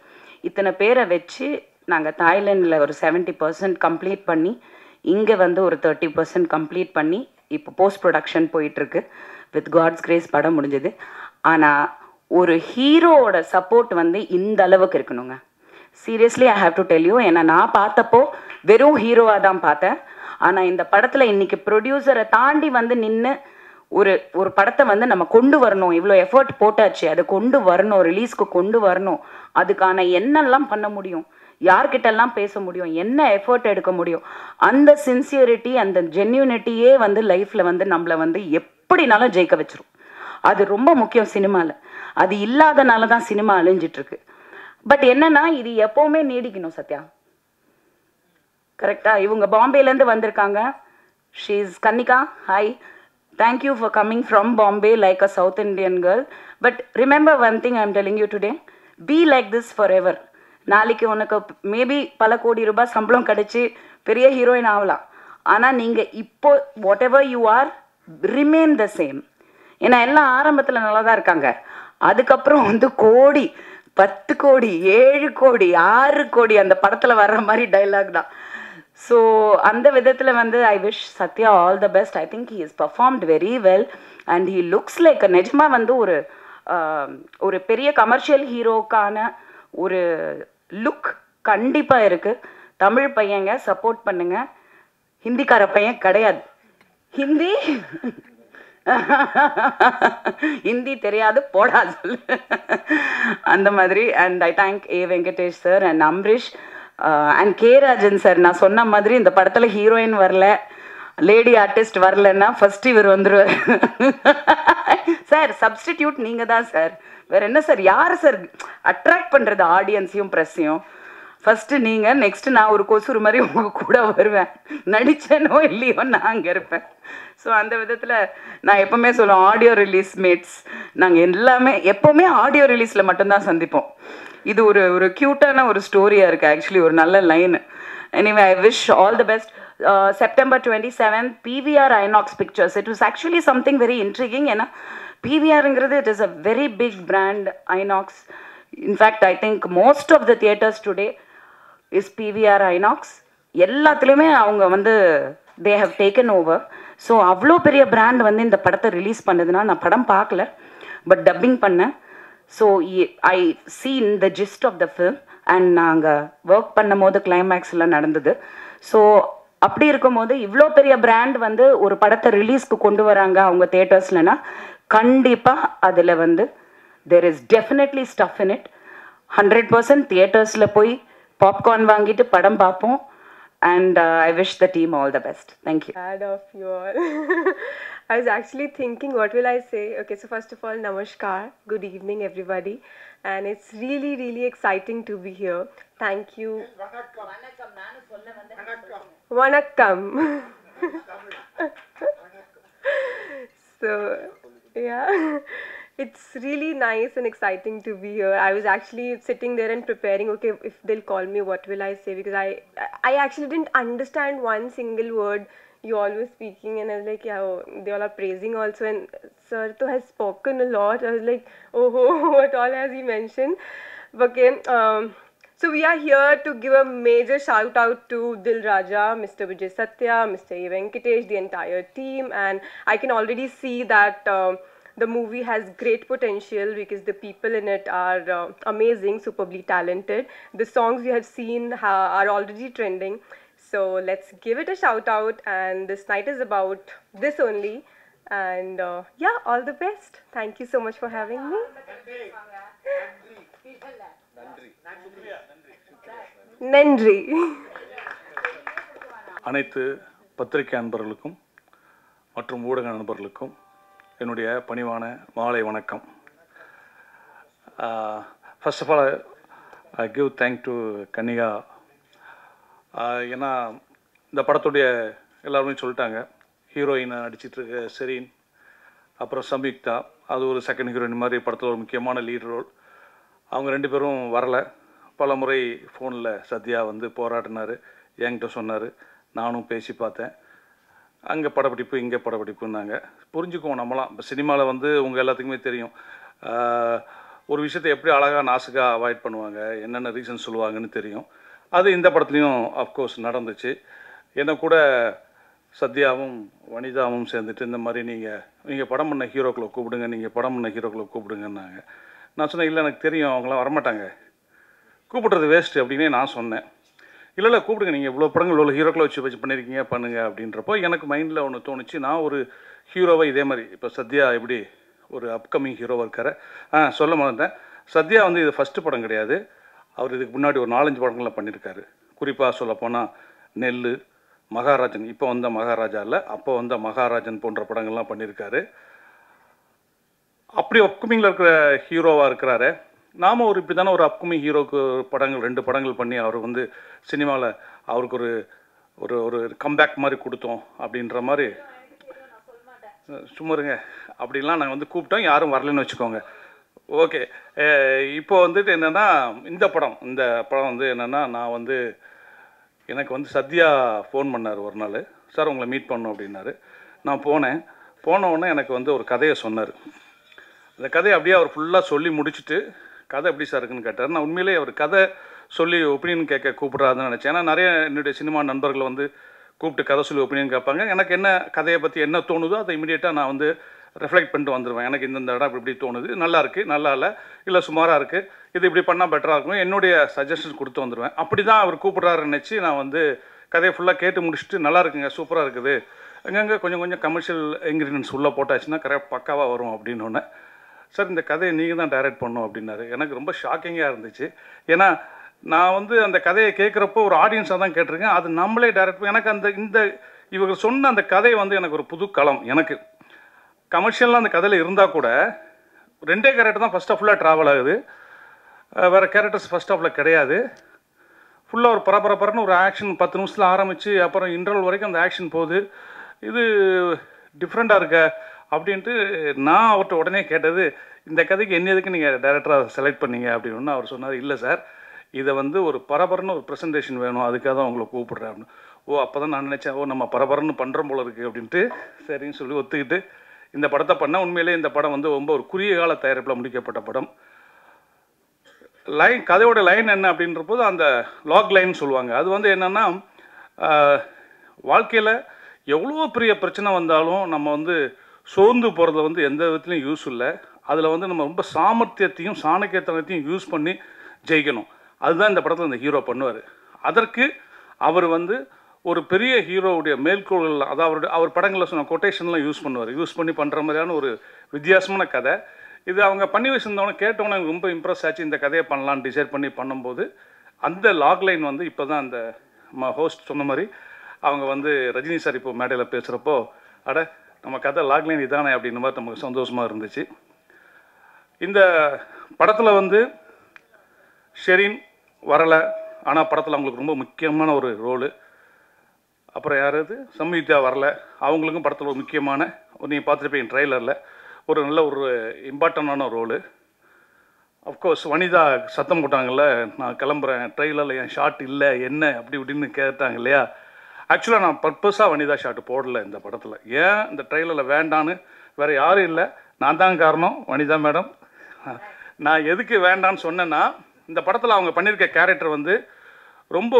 B: இத்தனை பேரை வச்சு நாங்கள் தாய்லாண்டில் ஒரு 70% கம்ப்ளீட் பண்ணி இங்கே வந்து ஒரு 30% கம்ப்ளீட் பண்ணி இப்போ போஸ்ட் ப்ரொடக்ஷன் போயிட்டுருக்கு. வித் காட்ஸ் கிரேஸ் படம் முடிஞ்சது. ஆனால் ஒரு ஹீரோவோட சப்போர்ட் வந்து இந்த அளவுக்கு இருக்கணுங்க. Seriously I have to tell you. ஏன்னா நான் பார்த்தப்போ வெறும் ஹீரோவாக தான் பார்த்தேன். ஆனால் இந்த படத்தில் இன்றைக்கி ப்ரொடியூசரை தாண்டி வந்து நின்று ஒரு படத்தை வந்து நம்ம கொண்டு வரணும், இவ்வளோ எஃபர்ட் போட்டாச்சு, அதை கொண்டு வரணும், ரிலீஸ்க்கு கொண்டு வரணும், அதுக்கான என்னெல்லாம் பண்ண முடியும், யார்கிட்டெல்லாம் பேச முடியும், என்ன எஃபர்ட் எடுக்க முடியும், அந்த சின்சியரிட்டி அந்த ஜென்யூனிட்டியே வந்து லைஃப்பில் வந்து நம்மளை வந்து எப்படினாலும் ஜெயிக்க வச்சிரும். அது ரொம்ப முக்கியம் சினிமாவில். அது இல்லாதனால தான் சினிமா அழிஞ்சிட்ருக்கு. பட் என்னன்னா இது எப்போவுமே நீடிக்கணும் சத்யா. கரெக்டாக இவங்க பாம்பேலேருந்து வந்திருக்காங்க. She is Kannika. Hi, thank you for coming from Bombay like a South Indian girl. But remember one thing I am telling you today, be like this forever. நாளைக்கு உனக்கு மேபி பல கோடி ரூபாய் சம்பளம் கிடைச்சி பெரிய ஹீரோயின் ஆகலாம். ஆனால் நீங்கள் இப்போ what ever you are remain the same. ஏன்னா எல்லாம் ஆரம்பத்தில் நல்லா தான் இருக்காங்க. அதுக்கப்புறம் வந்து கோடி, 10 கோடி, 7 கோடி, 6 கோடி அந்த படத்தில் வர்ற மாதிரி டைலாக் தான். ஸோ அந்த விதத்தில் வந்து I wish Sathya all the best. I think he is performed very well and he looks like நிஜமாக வந்து ஒரு பெரிய கமர்ஷியல் ஹீரோக்கான ஒரு லுக் கண்டிப்பாக இருக்குது. தமிழ் பையங்க சப்போர்ட் பண்ணுங்க. ஹிந்திக்கார பையன் கிடையாது. ஹிந்தி தெரியாது போடா சொல்லு அந்த மாதிரி. And I thank A Venkatesh sir and Amrish and K Rajan sir. நான் சொன்ன மாதிரி இந்த படத்தில் ஹீரோயின் வரல, லேடி ஆர்டிஸ்ட் வரலன்னா ஃபர்ஸ்ட் இவர் வந்துடுவார். சார் சப்ஸ்டிடியூட் நீங்கள் தான் சார், வேறு என்ன சார், யார் சார் அட்ராக்ட் பண்ணுறது ஆடியன்ஸையும் ப்ரெஸ்ஸையும்? ஃபஸ்ட்டு நீங்கள், நெக்ஸ்ட்டு நான் ஒரு கொசுறு மாதிரி உங்கள் கூட வருவேன். நடித்தேனோ இல்லையோ நான் அங்கே இருப்பேன். ஸோ அந்த விதத்தில் நான் எப்போவுமே சொல்லுவேன், ஆடியோ ரிலீஸ் மேட்ஸ் நாங்கள் எல்லாமே எப்போவுமே ஆடியோ ரிலீஸில் மட்டும்தான் சந்திப்போம். இது ஒரு க்யூட்டான ஒரு ஸ்டோரியாக இருக்குது ஆக்சுவலி, ஒரு நல்ல line. Anyway I wish all the best. September 27th PVR Inox Pictures. It was actually something very intriguing. ஏன்னா PVRங்கிறது it is a very big brand, Inox. In fact I think most of the theaters today is PVR Inox. எல்லாத்துலேயுமே அவங்க வந்து they have taken over. So அவ்வளோ பெரிய brand வந்து இந்த படத்தை release பண்ணதுன்னா, நான் படம் பார்க்கல பட் டப்பிங் பண்ணேன். So I seen the gist of the film and நாங்கள் ஒர்க் பண்ணும் போது கிளைமேக்ஸ்லாம் நடந்தது. ஸோ அப்படி இருக்கும்போது இவ்வளோ பெரிய பிராண்ட் வந்து ஒரு படத்தை ரிலீஸ்க்கு கொண்டு வராங்க அவங்க தியேட்டர்ஸ்லனா, கண்டிப்பாக அதில் வந்து there is definitely stuff in it. 100% தியேட்டர்ஸில் போய் பாப்கார்ன் வாங்கிட்டு படம் பார்ப்போம். And I wish the team all the best. Thank you.
C: Glad of you all. I was actually thinking, what will I say? Okay, so first of all, namaskar. Good evening, everybody. And it's really, really exciting to be here. Thank you. Vanakkam. So, yeah. It's really nice and exciting to be here. I was actually sitting there and preparing, okay, if they'll call me, what will I say? Because I actually didn't understand one single word you all were speaking, and I was like, yeah, they all are praising also, and Sir to has spoken a lot. I was like, oh, what all has he mentioned? Okay, so we are here to give a major shout out to Dil Raja, Mr. Vijay Satya, Mr. A. Venkatesh, the entire team, and I can already see that the movie has great potential because the people in it are amazing, superbly talented. The songs we have seen are already trending. So let's give it a shout out, and this night is about this only. And yeah, all the best. Thank you so much for having me. Nandri.
D: அனைத்து பத்திரிகை நண்பர்களுக்கும் மற்றும் ஊடக நண்பர்களுக்கும் என்னுடைய பணிவான மாலை வணக்கம். First of all I give thank to Kannika. ஏன்னா இந்த படத்துடைய எல்லாருமே சொல்லிட்டாங்க, ஹீரோயினை நடிச்சிட்ருக்க செரீன், அப்புறம் சம்யுக்தா, அது ஒரு செகண்ட் ஹீரோயின் மாதிரி படத்தில் ஒரு முக்கியமான லீட் ரோல். அவங்க 2 பேரும் வரலை. பல முறை ஃபோனில் சத்யா வந்து போராடினார், என்கிட்ட சொன்னார், நானும் பேசி பார்த்தேன். அங்கே படப்பிடிப்பு இங்கே படப்பிடிப்புன்னாங்க. புரிஞ்சுக்குவோம் நம்மளாம். இப்போ சினிமாவில் வந்து உங்கள் எல்லாத்துக்குமே தெரியும், ஒரு விஷயத்தை எப்படி அழகாக நாசுக்காக அவாய்ட் பண்ணுவாங்க, என்னென்ன ரீசன் சொல்லுவாங்கன்னு தெரியும். அது இந்த படத்துலையும் அஃப்கோர்ஸ் நடந்துச்சு. என்னை கூட சத்யாவும் வனிதாவும் சேர்ந்துட்டு இந்த மாதிரி நீங்கள் படம் பண்ண ஹீரோக்களை கூப்பிடுங்க, நீங்கள் படம் பண்ண ஹீரோக்களை கூப்பிடுங்கன்னாங்க. நான் சொன்னேன், இல்லை எனக்கு தெரியும் அவங்களாம் வரமாட்டாங்க, கூப்பிட்றது வேஸ்ட்டு அப்படின்னே நான் சொன்னேன். இல்லை கூப்பிடுங்க, நீங்கள் இவ்வளோ படங்கள் இவ்வளோ ஹீரோக்களை வச்சு பண்ணியிருக்கீங்க, பண்ணுங்க அப்படின்றப்போ எனக்கு மைண்டில் ஒன்று தோணுச்சு. நான் ஒரு ஹீரோவை இதே மாதிரி இப்போ சத்யா எப்படி ஒரு அப்கமிங் ஹீரோவாக இருக்கார். சொல்ல மாட்டேன், சத்யா வந்து இது ஃபஸ்ட்டு படம் கிடையாது. அவர் இதுக்கு முன்னாடி ஒரு 4-5 படங்கள்லாம் பண்ணியிருக்காரு. குறிப்பாக சொல்லப்போனால் நெல், மகாராஜன், இப்போ வந்த மகாராஜா இல்லை, அப்போ வந்த மகாராஜன் போன்ற படங்கள்லாம் பண்ணியிருக்காரு. அப்படி அப்கமிங்கில் இருக்கிற ஹீரோவாக இருக்கிறாரு. நாம் ஒரு இப்படி தானே ஒரு அப்கமிங் ஹீரோக்கு படங்கள் 2 படங்கள் பண்ணி அவர் வந்து சினிமாவில் அவருக்கு ஒரு ஒரு ஒரு கம்பேக் மாதிரி கொடுத்தோம் அப்படின்ற மாதிரி. சும்மாருங்க, அப்படின்லாம் நாங்கள் வந்து கூப்பிட்டோம், யாரும் வரலன்னு வச்சுக்கோங்க. ஓகே, இப்போ வந்துட்டு என்னென்னா இந்த படம் வந்து என்னென்னா நான் வந்து எனக்கு வந்து சத்யா ஃபோன் பண்ணார் ஒரு நாள், சார் உங்களை மீட் பண்ணணும் அப்படின்னாரு. நான் போன உடனே எனக்கு வந்து ஒரு கதையை சொன்னார். அந்த கதையை அப்படியே அவர் ஃபுல்லாக சொல்லி முடிச்சுட்டு கதை எப்படி சார் இருக்குன்னு கேட்டார். நான் உண்மையிலே அவர் கதை சொல்லி ஒப்பீனியன் கேட்க கூப்பிட்றாதுன்னு நினச்சேன். ஏன்னா நிறைய என்னுடைய சினிமா நண்பர்கள் வந்து கூப்பிட்டு கதை சொல்லி ஒப்பீனியன் கேட்பாங்க. எனக்கு என்ன கதையை பற்றி என்ன தோணுதோ அதை இமீடியட்டாக நான் வந்து ரெஃப்ளெக்ட் பண்ணிட்டு வந்துடுவேன். எனக்கு இந்த இடம் இப்படி தோணுது, நல்லா இருக்குது, நல்லா இல்லை சுமாராக இருக்குது, இது இப்படி பண்ணால் பெட்டராக இருக்கும், என்னுடைய சஜஷன்ஸ் கொடுத்து வந்துடுவேன். அப்படி தான் அவர் கூப்பிட்றாருன்னு நினச்சி நான் வந்து கதையை ஃபுல்லாக கேட்டு முடிச்சுட்டு நல்லா இருக்குங்க, சூப்பராக இருக்குது, அங்கங்கே கொஞ்சம் கமர்ஷியல் இன்க்ரீடியன்ஸ் உள்ளே போட்டாச்சுன்னா கரெக்டாக பக்காவாக வரும் அப்படின்னு ஒன்று. சார் இந்த கதையை நீங்கள் தான் டைரக்ட் பண்ணணும் அப்படின்னாரு. எனக்கு ரொம்ப ஷாக்கிங்காக இருந்துச்சு. ஏன்னா நான் வந்து அந்த கதையை கேட்குறப்போ ஒரு ஆடியன்ஸாக தான் கேட்டிருக்கேன், அது நம்மளே டைரக்ட். எனக்கு இவங்க சொன்ன அந்த கதை வந்து எனக்கு ஒரு புது களம். எனக்கு கமர்ஷியலாக அந்த கதையில் இருந்தால் கூட 2 கேரக்டர் தான் ஃபஸ்ட் ஆஃபில் ட்ராவல் ஆகுது, வேறு கேரக்டர்ஸ் ஃபஸ்ட் ஆஃபில் கிடையாது. ஃபுல்லாக ஒரு பரபரன்னு ஒரு ஆக்ஷன் 10 நிமிஷத்தில் ஆரம்பித்து அப்புறம் இன்டர்வல் வரைக்கும் அந்த ஆக்ஷன் போகுது. இது டிஃப்ரெண்ட்டாக இருக்க அப்படின்ட்டு நான் அவர்கிட்ட உடனே கேட்டது, இந்த கதைக்கு என்ன எதுக்கு நீங்கள் டைரக்டராக செலக்ட் பண்ணீங்க அப்படின்னு. அவர் சொன்னார், இல்லை சார் இதை வந்து ஒரு பரபரன்னு ஒரு ப்ரெசன்டேஷன் வேணும், அதுக்காக தான் உங்களை கூப்பிட்றேன் அப்படின்னு. அப்போ தான் நான் நினச்சேன், நம்ம பரபரன்னு பண்ணுறோம் போல இருக்குது அப்படின்ட்டு சரின்னு சொல்லி ஒத்துக்கிட்டு இந்த படத்தை பண்ணால். உண்மையிலே இந்த படம் வந்து ரொம்ப ஒரு குறுகிய கால தயாரிப்பில் முடிக்கப்பட்ட படம். கதையோட லைன் என்ன அப்படின்ற போது அந்த லாக் லைன் சொல்லுவாங்க. அது வந்து என்னென்னா வாழ்க்கையில் எவ்வளோ பெரிய பிரச்சனை வந்தாலும் நம்ம வந்து சோர்ந்து போகிறத வந்து எந்த விதத்துலையும் யூஸ் இல்லை. அதில் வந்து நம்ம ரொம்ப சாமர்த்தியத்தையும் சாணக்கியத்தனத்தையும் யூஸ் பண்ணி ஜெயிக்கணும். அதுதான் இந்த படத்தில் இந்த ஹீரோ பண்ணுவார். அதற்கு அவர் வந்து ஒரு பெரிய ஹீரோவுடைய மேற்கோள்கள், அதாவது அவர் படங்களில் சொன்ன கொட்டேஷன்லாம் யூஸ் பண்ணி பண்ணுற மாதிரியான ஒரு வித்தியாசமான கதை இது. அவங்க பண்ணி வச்சுருந்தவங்க கேட்டவொன்னே எனக்கு ரொம்ப இம்ப்ரெஸ் ஆச்சு. இந்த கதையை பண்ணலான்னு டிசைட் பண்ணி பண்ணும்போது அந்த லாக் லைன் வந்து இப்போ தான் அந்த ஹோஸ்ட் சொன்ன மாதிரி அவங்க வந்து ரஜினி சார் இப்போ மேடையில் பேசுகிறப்போ, நம்ம கதை லாக் லைன் இதானே அப்படின்ற மாதிரி நமக்கு சந்தோஷமாக இருந்துச்சு. இந்த படத்தில் வந்து ஷெரீன் வரலை, ஆனால் படத்தில் அவங்களுக்கு ரொம்ப முக்கியமான ஒரு ரோலு. அப்புறம் யாராவது சம்யுக்தா வரல, அவங்களுக்கும் படத்தில் ஒரு முக்கியமான நீங்கள் பார்த்துருப்பீங்க ட்ரெய்லரில் ஒரு நல்ல ஒரு இம்பார்ட்டண்டான ரோலு. அஃப்கோர்ஸ் வனிதா சத்தம் போட்டாங்கல்ல, நான் கிளம்புறேன், ட்ரெய்லரில் என் ஷாட் இல்லை என்ன அப்படி இப்படின்னு கேட்டாங்க இல்லையா. ஆக்சுவலாக நான் பர்பஸாக வனிதா ஷாட்டு போடலை இந்த படத்தில். ஏன் இந்த ட்ரெய்லரில் வேண்டான்னு வேறு யாரும் இல்லை, நான் தான் காரணம், வனிதா மேடம். நான் எதுக்கு வேண்டான்னு சொன்னேன்னா, இந்த படத்தில் அவங்க பண்ணியிருக்க கேரக்டர் வந்து ரொம்ப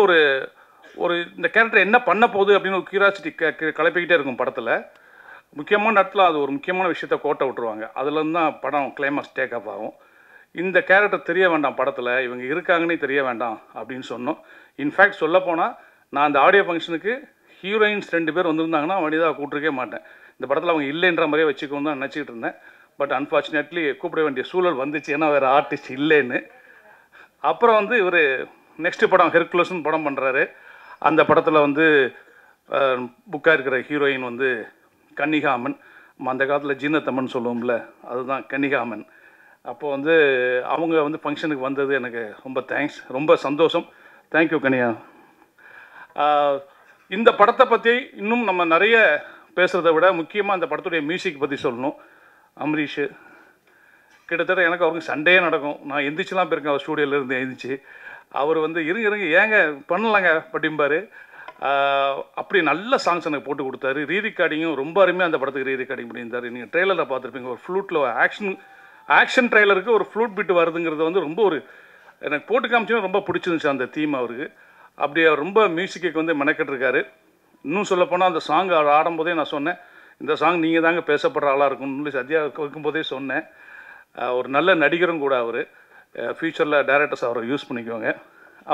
D: ஒரு இந்த கேரக்டர் என்ன பண்ண போகுது அப்படின்னு ஒரு கியூரியாசிட்டி கிளப்பிக்கிட்டே இருக்கும் படத்தில். முக்கியமான இடத்துல அது ஒரு முக்கியமான விஷயத்த கோட்டை விட்டுருவாங்க. அதுலேருந்து தான் படம் கிளைமாக்ஸ் டேக் ஆஃப் ஆகும். இந்த கேரக்டர் தெரிய வேண்டாம் படத்தில், இவங்க இருக்காங்கன்னே தெரிய வேண்டாம் அப்படின்னு சொன்னோம். இன்ஃபேக்ட் சொல்லப்போனால் நான் அந்த ஆடியோ ஃபங்க்ஷனுக்கு ஹீரோயின்ஸ் 2 பேர் வந்திருந்தாங்கன்னா வனிதாவை கூப்பிட்டுருக்கே மாட்டேன். இந்த படத்தில் அவங்க இல்லைன்ற மாதிரியே வச்சுக்கணும் தான் நினச்சிக்கிட்டு இருந்தேன். பட் அன்ஃபார்ச்சுனேட்லி கூப்பிட வேண்டிய சூழல் வந்துச்சு, ஏன்னா வேறு ஆர்டிஸ்ட் இல்லைன்னு. அப்புறம் வந்து இவர் நெக்ஸ்ட் படம் ஹெர்குலஸ்னு படம் பண்ணுறாரு. அந்த படத்தில் வந்து புக்காக இருக்கிற ஹீரோயின் வந்து கன்னிகாமன். அந்த காலத்தில் ஜீனத்தம்மன் சொல்லுவோம்ல, அதுதான் கன்னிகாமன். அப்போது வந்து அவங்க வந்து ஃபங்க்ஷனுக்கு வந்தது எனக்கு ரொம்ப தேங்க்ஸ், ரொம்ப சந்தோஷம். தேங்க்யூ கனியா. இந்த படத்தை பற்றி இன்னும் நம்ம நிறைய பேசுகிறத விட முக்கியமாக அந்த படத்துடைய மியூசிக் பற்றி சொல்லணும். அம்ரீஷ் கிட்டத்தட்ட எனக்கு அவருக்கு சண்டே நடக்கும். நான் எந்திரிச்சுலாம் போயிருக்கேன் அவர் ஸ்டூடியோலேருந்து எழுந்திரிச்சு. அவர் வந்து இருங்க ஏங்க பண்ணலாங்க அப்படிம்பார். அப்படி நல்ல சாங்ஸ் எனக்கு போட்டு கொடுத்தாரு. ரீரெக்கார்டிங்கும் ரொம்ப அருமையாக அந்த படத்துக்கு ரீரெக்கார்டிங் பண்ணியிருந்தார். நீங்கள் ட்ரெய்லரில் பார்த்துருப்பீங்க, ஒரு ஃப்ளூட்டில் ஆக்ஷன் ட்ரெய்லருக்கு ஒரு ஃப்ளூட் பிட்டு வருதுங்கிறது வந்து ரொம்ப எனக்கு போட்டு காமிச்சுன்னா ரொம்ப பிடிச்சிருந்துச்சு அந்த தீம் அவருக்கு. அப்படி அவர் ரொம்ப மியூசிக்கு வந்து மெனக்கெட்டுருக்காரு. இன்னும் சொல்லப்போனால் அந்த சாங் ஆடும்போதே நான் சொன்னேன், இந்த சாங் நீங்கள் தாங்க பேசப்படுற ஆளாக இருக்கும்னு சத்யா வைக்கும்போதே சொன்னேன். ஒரு நல்ல நடிகரும் கூட அவர். ஃப்யூச்சரில் டைரக்டர்ஸ் அவரை யூஸ் பண்ணிக்குவாங்க.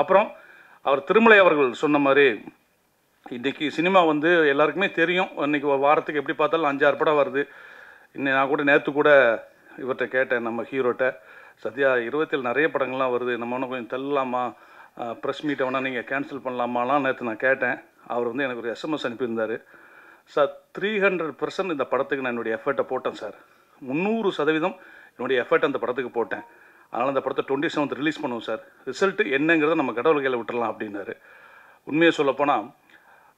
D: அப்புறம் அவர் திருமலை அவர்கள் சொன்ன மாதிரி இன்றைக்கி சினிமா வந்து எல்லாருக்குமே தெரியும். இன்றைக்கி ஒரு வாரத்துக்கு எப்படி பார்த்தாலும் 5-6 படம் வருது. இன்னும் நான் கூட நேற்று கூட இவர்கிட்ட கேட்டேன், நம்ம ஹீரோட்ட, சத்யா 27 நிறைய படங்கள்லாம் வருது, நம்ம ஒன்றும் கொஞ்சம் தள்ளலாமா, ப்ரெஸ் மீட்டை வேணால் நீங்கள் கேன்சல் பண்ணலாமாலாம் நேற்று நான் கேட்டேன். அவர் வந்து எனக்கு ஒரு SMS அனுப்பியிருந்தார். சார் 300% இந்த படத்துக்கு நான் என்னுடைய எஃபர்ட்டை போட்டேன் சார். 300% என்னுடைய எஃபர்ட் அந்த படத்துக்கு போட்டேன். அதனால் அந்த படத்தை 27th ரிலீஸ் பண்ணுவோம் சார். ரிசல்ட்டு என்னங்கிறத நம்ம கடவுள் கையில் விட்டுறலாம் அப்படின்னாரு. உண்மையை சொல்லப்போனால்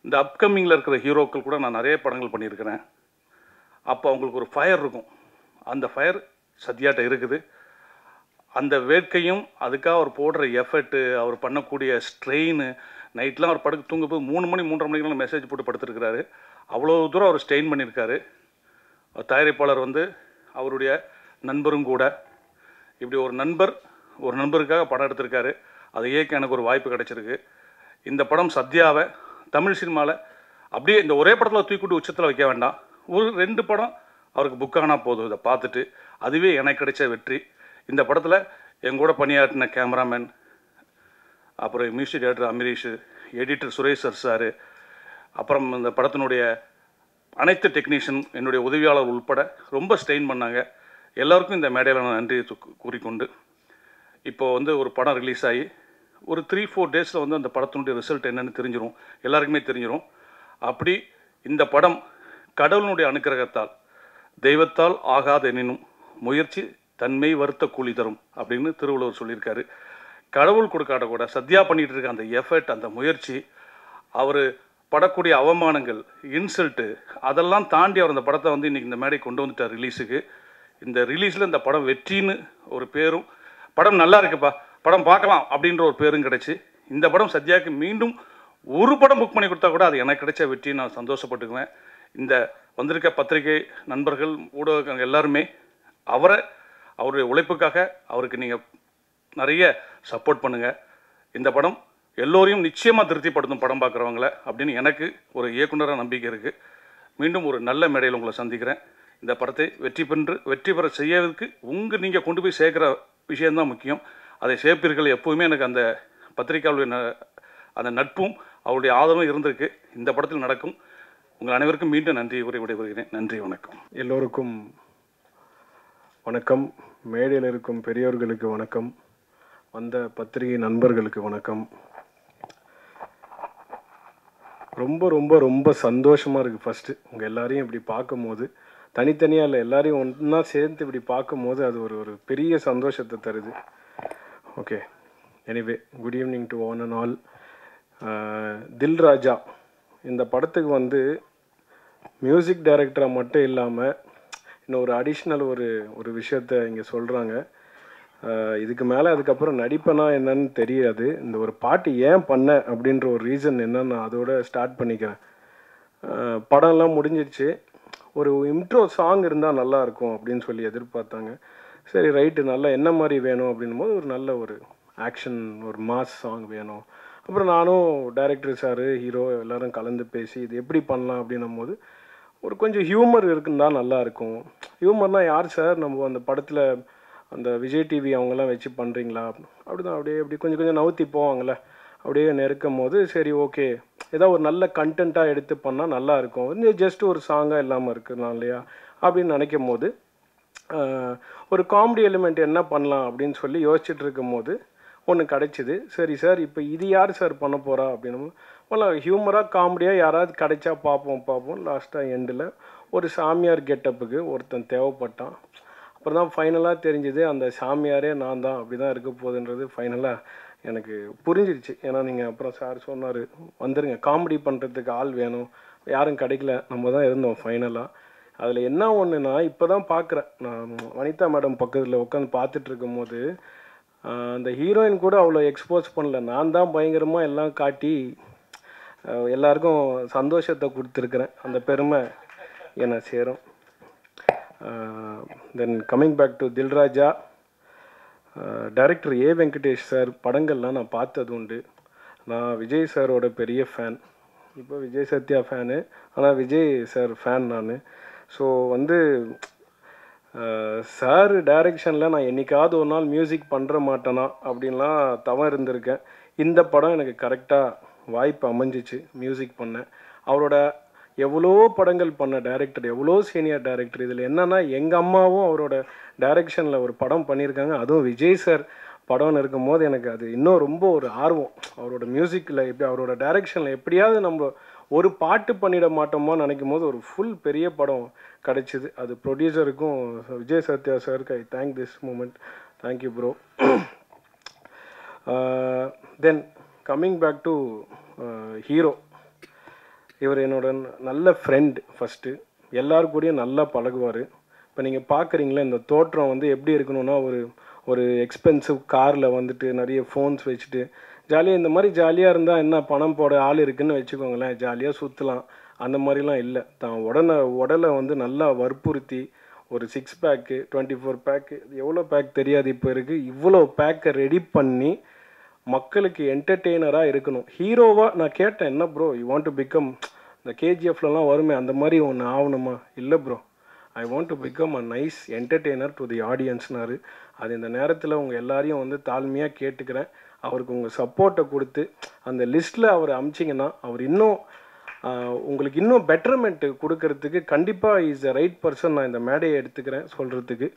D: இந்த அப்கமிங்கில் இருக்கிற ஹீரோக்கள் கூட நான் நிறைய படங்கள் பண்ணியிருக்கிறேன். அப்போ அவங்களுக்கு ஒரு ஃபயர் இருக்கும். அந்த ஃபயர் சத்யாட்ட இருக்குது. அந்த வேட்கையும் அதுக்காக அவர் போடுற எஃபர்ட்டு, அவர் பண்ணக்கூடிய ஸ்ட்ரெயின், நைட்லாம் அவர் படுக்க தூங்கும்போது 3 மணி 3:30 மணிக்கெலாம் மெசேஜ் போட்டு படுத்துருக்கிறாரு. அவ்வளோ தூரம் அவர் ஸ்ட்ரெயின் பண்ணியிருக்காரு. தயாரிப்பாளர் வந்து அவருடைய நண்பரும் கூட. இப்படி ஒரு நண்பருக்காக படம் எடுத்திருக்காரு. அதை ஏற்க எனக்கு ஒரு வாய்ப்பு கிடைச்சிருக்கு. இந்த படம் சத்யாவை தமிழ் சினிமாவில் அப்படியே இந்த ஒரே படத்தில் தூக்கிட்டு உச்சத்தில் வைக்க வேண்டாம். ஒரு 2 படம் அவருக்கு புக் ஆனால் போதும். இதை பார்த்துட்டு அதுவே எனக்கு கிடைச்ச வெற்றி. இந்த படத்தில் எங்கூட பணியாற்றின கேமராமேன், அப்புறம் music director Amrish, editor Suresh sir, அப்புறம் இந்த படத்தினுடைய அனைத்து டெக்னீஷியன், என்னுடைய உதவியாளர் உள்பட ரொம்ப ஸ்ட்ரெயின் பண்ணாங்க. எல்லாருக்கும் இந்த மேடையில் நான் நன்றி கூறிக்கொண்டு, இப்போது வந்து ஒரு படம் ரிலீஸ் ஆகி ஒரு 3-4 டேஸில் வந்து அந்த படத்தினுடைய ரிசல்ட் என்னென்னு தெரிஞ்சிடும், எல்லாருக்குமே தெரிஞ்சிடும். அப்படி இந்த படம் கடவுளுடைய அனுக்கிரகத்தால், தெய்வத்தால் ஆகாத எனினும் முயற்சி தன்மை வருத்த கூலி தரும் அப்படின்னு திருவள்ளுவர் சொல்லியிருக்காரு. கடவுள் கொடுக்காட்ட கூட சத்யா பண்ணிகிட்டு இருக்க அந்த எஃபர்ட், அந்த முயற்சி, அவர் படக்கூடிய அவமானங்கள், இன்சல்ட்டு, அதெல்லாம் தாண்டி அவர் அந்த படத்தை வந்து இன்றைக்கி இந்த மேடை கொண்டு வந்துட்டார் ரிலீஸுக்கு. இந்த ரிலீஸில் இந்த படம் வெற்றின்னு ஒரு பேரும், படம் நல்லா இருக்குப்பா, படம் பார்க்கலாம் அப்படின்ற ஒரு பேரும் கிடச்சி, இந்த படம் சத்யாவுக்கு மீண்டும் ஒரு படம் புக் பண்ணி கொடுத்தா கூட அது எனக்கு கிடைச்ச வெற்றி, நான் சந்தோஷப்பட்டுக்குவேன். இந்த வந்திருக்க பத்திரிகை நண்பர்கள், ஊடகங்கள் எல்லாருமே அவருடைய உழைப்புக்காக அவருக்கு நீங்கள் நிறைய சப்போர்ட் பண்ணுங்கள். இந்த படம் எல்லோரையும் நிச்சயமாக திருப்திப்படுத்தும் படம் பார்க்குறவங்கள அப்படின்னு எனக்கு ஒரு இயக்குனராக நம்பிக்கை இருக்குது. மீண்டும் ஒரு நல்ல மேடையில் உங்களை சந்திக்கிறேன். இந்த படத்தை வெற்றி பெற செய்யறதுக்கு நீங்கள் கொண்டு போய் சேர்க்குற விஷயந்தான் முக்கியம். அதை சேர்ப்பீர்கள். எப்போவுமே எனக்கு அந்த பத்திரிகையாளருடைய அந்த நட்பும் அவருடைய ஆதரவும் இருந்திருக்கு. இந்த படத்தில் நடக்கும். உங்கள் அனைவருக்கும் மீண்டும் நன்றி கூறி விடைபெறுகிறேன். நன்றி, வணக்கம்.
E: எல்லோருக்கும் வணக்கம். மேடையில் இருக்கும் பெரியவர்களுக்கு வணக்கம். வந்த பத்திரிகை நண்பர்களுக்கு வணக்கம். ரொம்ப ரொம்ப ரொம்ப சந்தோஷமாக இருக்குது. ஃபஸ்ட்டு உங்கள் எல்லாரையும் இப்படி பார்க்கும்போது, தனித்தனியாக இல்லை, எல்லாரையும் ஒன்றா சேர்ந்து இப்படி பார்க்கும்போது அது ஒரு பெரிய சந்தோஷத்தை தருது. Okay, anyway, good evening to one and all. தில் ராஜா இந்த படத்துக்கு வந்து மியூசிக் டைரக்டராக மட்டும் இல்லாமல் இன்னும் ஒரு அடிஷ்னல் ஒரு விஷயத்த இங்கே சொல்கிறாங்க. இதுக்கு மேலே அதுக்கப்புறம் நடிப்பனா என்னன்னு தெரியாது. இந்த ஒரு பாட்டு ஏன் பண்ண அப்படின்ற ஒரு ரீசன் என்னன்னு நான் அதோட ஸ்டார்ட் பண்ணிக்கிறேன். படம்லாம் முடிஞ்சிடுச்சு, ஒரு இன்ட்ரோ சாங் இருந்தால் நல்லாயிருக்கும் அப்படின்னு சொல்லி எதிர்பார்த்தாங்க. சரி, ரைட்டு, நல்லா என்ன மாதிரி வேணும் அப்படின்னும் போது ஒரு நல்ல ஒரு ஆக்ஷன், ஒரு மாஸ் சாங் வேணும். அப்புறம் நானும் டைரக்டர் சார், ஹீரோ எல்லோரும் கலந்து பேசி இது எப்படி பண்ணலாம் அப்படின்னும் போது ஒரு கொஞ்சம் ஹியூமர் இருக்குன்னு தான் நல்லாயிருக்கும். ஹியூமர்னால் யார் சார், நம்ம அந்த படத்தில் அந்த விஜய் டிவி அவங்கெல்லாம் வச்சு பண்ணுறீங்களா அப்படி தான், அப்படியே கொஞ்சம் கொஞ்சம் நவுத்தி போவாங்களே, அப்படியே நெருக்கும் போது சரி ஓகே, ஏதாவது ஒரு நல்ல கண்டென்ட்டாக எடுத்து பண்ணால் நல்லாயிருக்கும். இன்னும் ஜஸ்ட் ஒரு சாங்காக இல்லாமல் இருக்குண்ணா இல்லையா அப்படின்னு நினைக்கும் போது ஒரு காமெடி எலிமெண்ட் என்ன பண்ணலாம் அப்படின்னு சொல்லி யோசிச்சுட்டு இருக்கும் போது ஒன்று கிடச்சிது. சரி சார், இப்போ இது யார் சார் பண்ண போகிறா அப்படின்னு ஹியூமராக காமெடியாக யாராவது கிடைச்சா பார்ப்போம். லாஸ்ட்டாக எண்டில் ஒரு சாமியார் கெட்டப்புக்கு ஒருத்தன் தேவைப்பட்டான். அப்புறம் தான் ஃபைனலாக தெரிஞ்சுது அந்த சாமியாரே நான் தான். அப்படி தான் இருக்க போகுதுன்றது ஃபைனலாக எனக்கு புரிஞ்சிருச்சு. ஏன்னா நீங்கள் அப்புறம் சார் சொன்னார், வந்துடுங்க, காமெடி பண்ணுறதுக்கு ஆள் வேணும், யாரும் கிடைக்கல, நம்ம தான் இருந்தோம் ஃபைனலாக. அதில் என்ன ஒன்றுனா, இப்போ தான் பார்க்குறேன், நான் வனிதா மேடம் பக்கத்தில் உட்காந்து பார்த்துட்டு இருக்கும் போது அந்த ஹீரோயின் கூட அவ்வளோ எக்ஸ்போஸ் பண்ணல. நான் தான் பயங்கரமாக எல்லாம் காட்டி எல்லாருக்கும் சந்தோஷத்தை கொடுத்துருக்குறேன். அந்த பெருமை என்னை சேரும். Then coming back to Dilraja, director A Venkatesh sir படங்கள்லாம் நான் பார்த்தது உண்டு. நான் விஜய் சாரோட பெரிய ஃபேன். இப்போ விஜய் சத்யா ஃபேனு, ஆனால் விஜய் சார் ஃபேன் நான். ஸோ வந்து சார் டைரெக்ஷனில் நான் என்றைக்காவது ஒரு நாள் மியூசிக் பண்ணுற மாட்டேனா அப்படின்லாம் தவம் இருந்திருக்கேன். இந்த படம் எனக்கு கரெக்டாக வாய்ப்பு அமைஞ்சிச்சு மியூசிக் பண்ணேன். அவரோட எவ்வளோ படங்கள் பண்ண டைரக்டர், எவ்வளோ சீனியர் டைரக்டர். இதில் என்னென்னா எங்கள் அம்மாவும் அவரோட டைரெக்ஷனில் ஒரு படம் பண்ணியிருக்காங்க. அதுவும் விஜய் சார் படம்னு இருக்கும்போது எனக்கு அது இன்னும் ரொம்ப ஒரு ஆர்வம். அவரோட மியூசிக்கில் எப்படி, அவரோட டைரெக்ஷனில் எப்படியாவது நம்ம ஒரு பாட்டு பண்ணிட மாட்டோமோ நினைக்கும் போது ஒரு ஃபுல் பெரிய படம் கிடச்சிது. அது ப்ரொடியூசருக்கும் விஜய் சத்யா சாருக்கு I thank this moment. Thank you bro. Then coming back to hero. இவர் என்னோட நல்ல ஃப்ரெண்ட். ஃபஸ்ட்டு எல்லாருக்கூடையும் நல்லா பழகுவார். இப்போ நீங்கள் பார்க்குறீங்களா இந்த தோற்றம் வந்து எப்படி இருக்கணும்னா, ஒரு எக்ஸ்பென்சிவ் காரில் வந்துட்டு நிறைய ஃபோன்ஸ் வச்சுட்டு ஜாலியாக, இந்த மாதிரி ஜாலியாக இருந்தால் என்ன, பணம் போட ஆள் இருக்குதுன்னு வச்சுக்கோங்களேன், ஜாலியாக சுற்றலாம். அந்த மாதிரிலாம் இல்லை. தான் உடலை வந்து நல்லா வற்புறுத்தி ஒரு 6 பேக்கு 24 பேக்கு எவ்வளோ பேக் தெரியாது இப்போ இருக்குது, இவ்வளோ பேக்கை ரெடி பண்ணி மக்களுக்கு என்டர்டெய்னராக இருக்கணும். ஹீரோவாக நான் கேட்டேன், என்ன bro you want to become, இந்த கேஜிஎஃப்லலாம் வருமே அந்த மாதிரி ஒன்று ஆகணுமா? இல்லை bro, I want to become a nice entertainer to the ஆடியன்ஸ்னாரு. அது இந்த நேரத்தில் உங்கள் எல்லாரையும் வந்து தாழ்மையாக கேட்டுக்கிறேன். அவருக்கு உங்கள் சப்போர்ட்டை கொடுத்து அந்த லிஸ்ட்டில் அவர் அமிச்சிங்கன்னா அவர் இன்னும் உங்களுக்கு இன்னும் பெட்டர்மெண்ட்டு கொடுக்கறதுக்கு கண்டிப்பாக இஸ் த ரைட் பர்சன். நான் இந்த மேடையை எடுத்துக்கிறேன் சொல்கிறதுக்கு.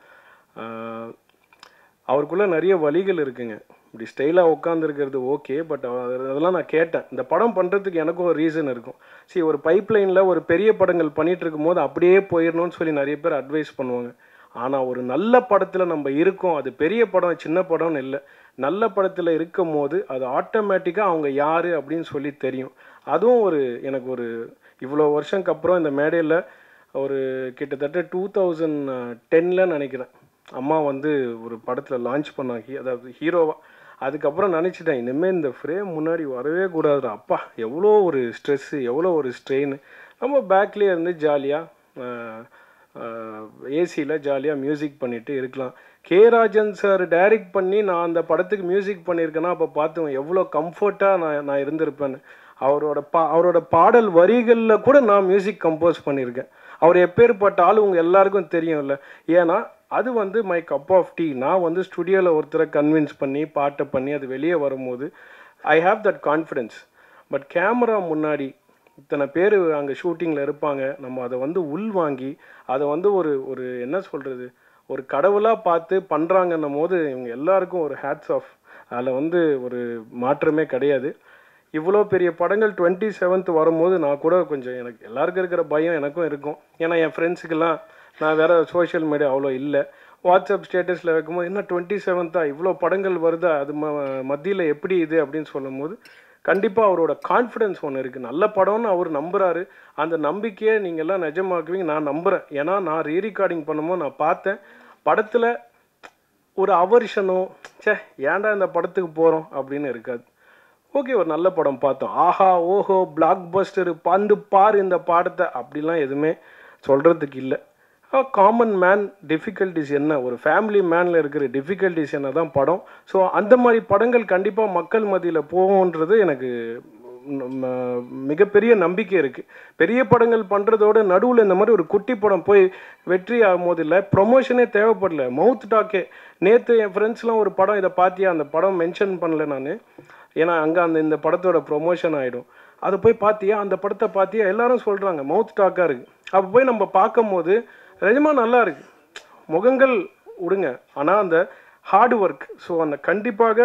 E: அவருக்குள்ளே நிறைய வழிகள் இருக்குங்க. இப்படி ஸ்டைலாக உட்காந்துருக்கிறது ஓகே, பட் அதெல்லாம் நான் கேட்டேன். இந்த படம் பண்ணுறதுக்கு எனக்கும் ஒரு ரீசன் இருக்கும். சரி, ஒரு பைப்லைனில் ஒரு பெரிய படங்கள் பண்ணிகிட்டு இருக்கும்போது அப்படியே போயிடணும்னு சொல்லி நிறைய பேர் அட்வைஸ் பண்ணுவாங்க. ஆனால் ஒரு நல்ல படத்தில் நம்ம இருக்கோம், அது பெரிய படம் சின்ன படம்னு இல்லை, நல்ல படத்தில் இருக்கும் போது அது ஆட்டோமேட்டிக்காக அவங்க யார் அப்படின்னு சொல்லி தெரியும். அதுவும் எனக்கு ஒரு இவ்வளோ வருஷத்துக்கு அப்புறம் இந்த மேடையில் ஒரு கிட்டத்தட்ட 2010 நினைக்கிறேன் அம்மா வந்து ஒரு படத்தில் லான்ச் பண்ணாங்க, அதாவது ஹீரோவாக. அதுக்கப்புறம் நினச்சிட்டேன், இனிமேல் இந்த ஃப்ரேம் முன்னாடி வரவே கூடாது. அப்பா எவ்வளோ ஒரு ஸ்ட்ரெஸ்ஸு, எவ்வளோ ஒரு ஸ்ட்ரெயின். நம்ம பேக்லேயே இருந்து ஜாலியாக ஏசியில் ஜாலியாக மியூசிக் பண்ணிவிட்டு இருக்கலாம். கே ராஜன் சார் டைரக்ட் பண்ணி நான் அந்த படத்துக்கு மியூசிக் பண்ணியிருக்கேன்னா அப்போ பார்த்துவேன் எவ்வளோ கம்ஃபர்ட்டாக நான் இருந்திருப்பேன்னு. அவரோட பாடல் வரிகளில் கூட நான் மியூசிக் கம்போஸ் பண்ணியிருக்கேன். அவர் எப்பேற்பட்ட ஆள் உங்கள் எல்லாருக்கும் தெரியும்ல. ஏன்னா அது வந்து மை கப் ஆஃப் டீ. நான் வந்து ஸ்டுடியோவில் ஒருத்தரை கன்வின்ஸ் பண்ணி பாட்டை பண்ணி அது வெளியே வரும்போது I have that confidence. But camera முன்னாடி இத்தனை பேர் அங்கே ஷூட்டிங்கில் இருப்பாங்க, நம்ம அதை வந்து உள்வாங்கி அதை வந்து ஒரு என்ன சொல்கிறது, ஒரு கடவுளாக பார்த்து பண்ணுறாங்கன்னும் போது இவங்க எல்லாருக்கும் ஒரு ஹேட்ஸ் ஆஃப். அதில் வந்து ஒரு மாற்றமே கிடையாது. இவ்வளோ பெரிய படங்கள் 27th வரும்போது நான் கூட கொஞ்சம், எனக்கு எல்லாருக்கும் இருக்கிற பயம் எனக்கும் இருக்கும். ஏன்னா என் ஃப்ரெண்ட்ஸுக்கெல்லாம் நான் வேறு சோஷியல் மீடியா அவ்வளோ இல்லை. வாட்ஸ்அப் ஸ்டேட்டஸில் வைக்கும்போது என்ன 27th இவ்வளோ படங்கள் வருதா, அது மத்தியில் எப்படி இது அப்படின்னு சொல்லும் போது கண்டிப்பாக அவரோட கான்ஃபிடென்ஸ் ஒன்று இருக்குது. நல்ல படம்னு அவர் நம்புகிறாரு. அந்த நம்பிக்கையை நீங்கள்லாம் நிஜமாக்குவீங்க நான் நம்புகிறேன். ஏன்னா நான் ரீரெக்கார்டிங் பண்ணும்போது நான் பார்த்தேன், படத்தில் ஒரு அவர்ஷனோ ஏன்டா இந்த படத்துக்கு போகிறோம் அப்படின்னு இருக்காது. ஓகே, ஒரு நல்ல படம் பார்த்தோம், ஆஹா ஓஹோ பிளாக் பஸ்டர் பார் இந்த பாடத்தை அப்படிலாம் எதுவுமே சொல்கிறதுக்கு இல்லை. காமன் மேன் டிஃபிகல்ட்டிஸ் என்ன, ஒரு ஃபேமிலி மேனில் இருக்கிற டிஃபிகல்ட்டிஸ் என்ன தான் படம். ஸோ அந்த மாதிரி படங்கள் கண்டிப்பாக மக்கள் மத்தியில் போகும்ன்றது எனக்கு மிகப்பெரிய நம்பிக்கை இருக்குது. பெரிய படங்கள் பண்ணுறதோட நடுவில் இந்த மாதிரி ஒரு குட்டி படம் போய் வெற்றி ஆகும் போது இல்லை, ப்ரொமோஷனே தேவைப்படல, மவுத் டாக்கே. நேற்று என் ஃப்ரெண்ட்ஸ்லாம் ஒரு படம் இதை பார்த்தியா, அந்த படம் மென்ஷன் பண்ணல நான், ஏன்னா அங்கே இந்த படத்தோட ப்ரொமோஷன் ஆகிடும். அதை போய் பார்த்தியா, அந்த படத்தை பார்த்தியா, எல்லாரும் சொல்கிறாங்க, மவுத் டாக்காக இருக்குது. அப்போ போய் நம்ம பார்க்கும் போது நிஜமாக நல்லா இருக்குது. முகங்கள் விடுங்க, ஆனால் அந்த ஹார்ட் ஒர்க். ஸோ அந்த கண்டிப்பாக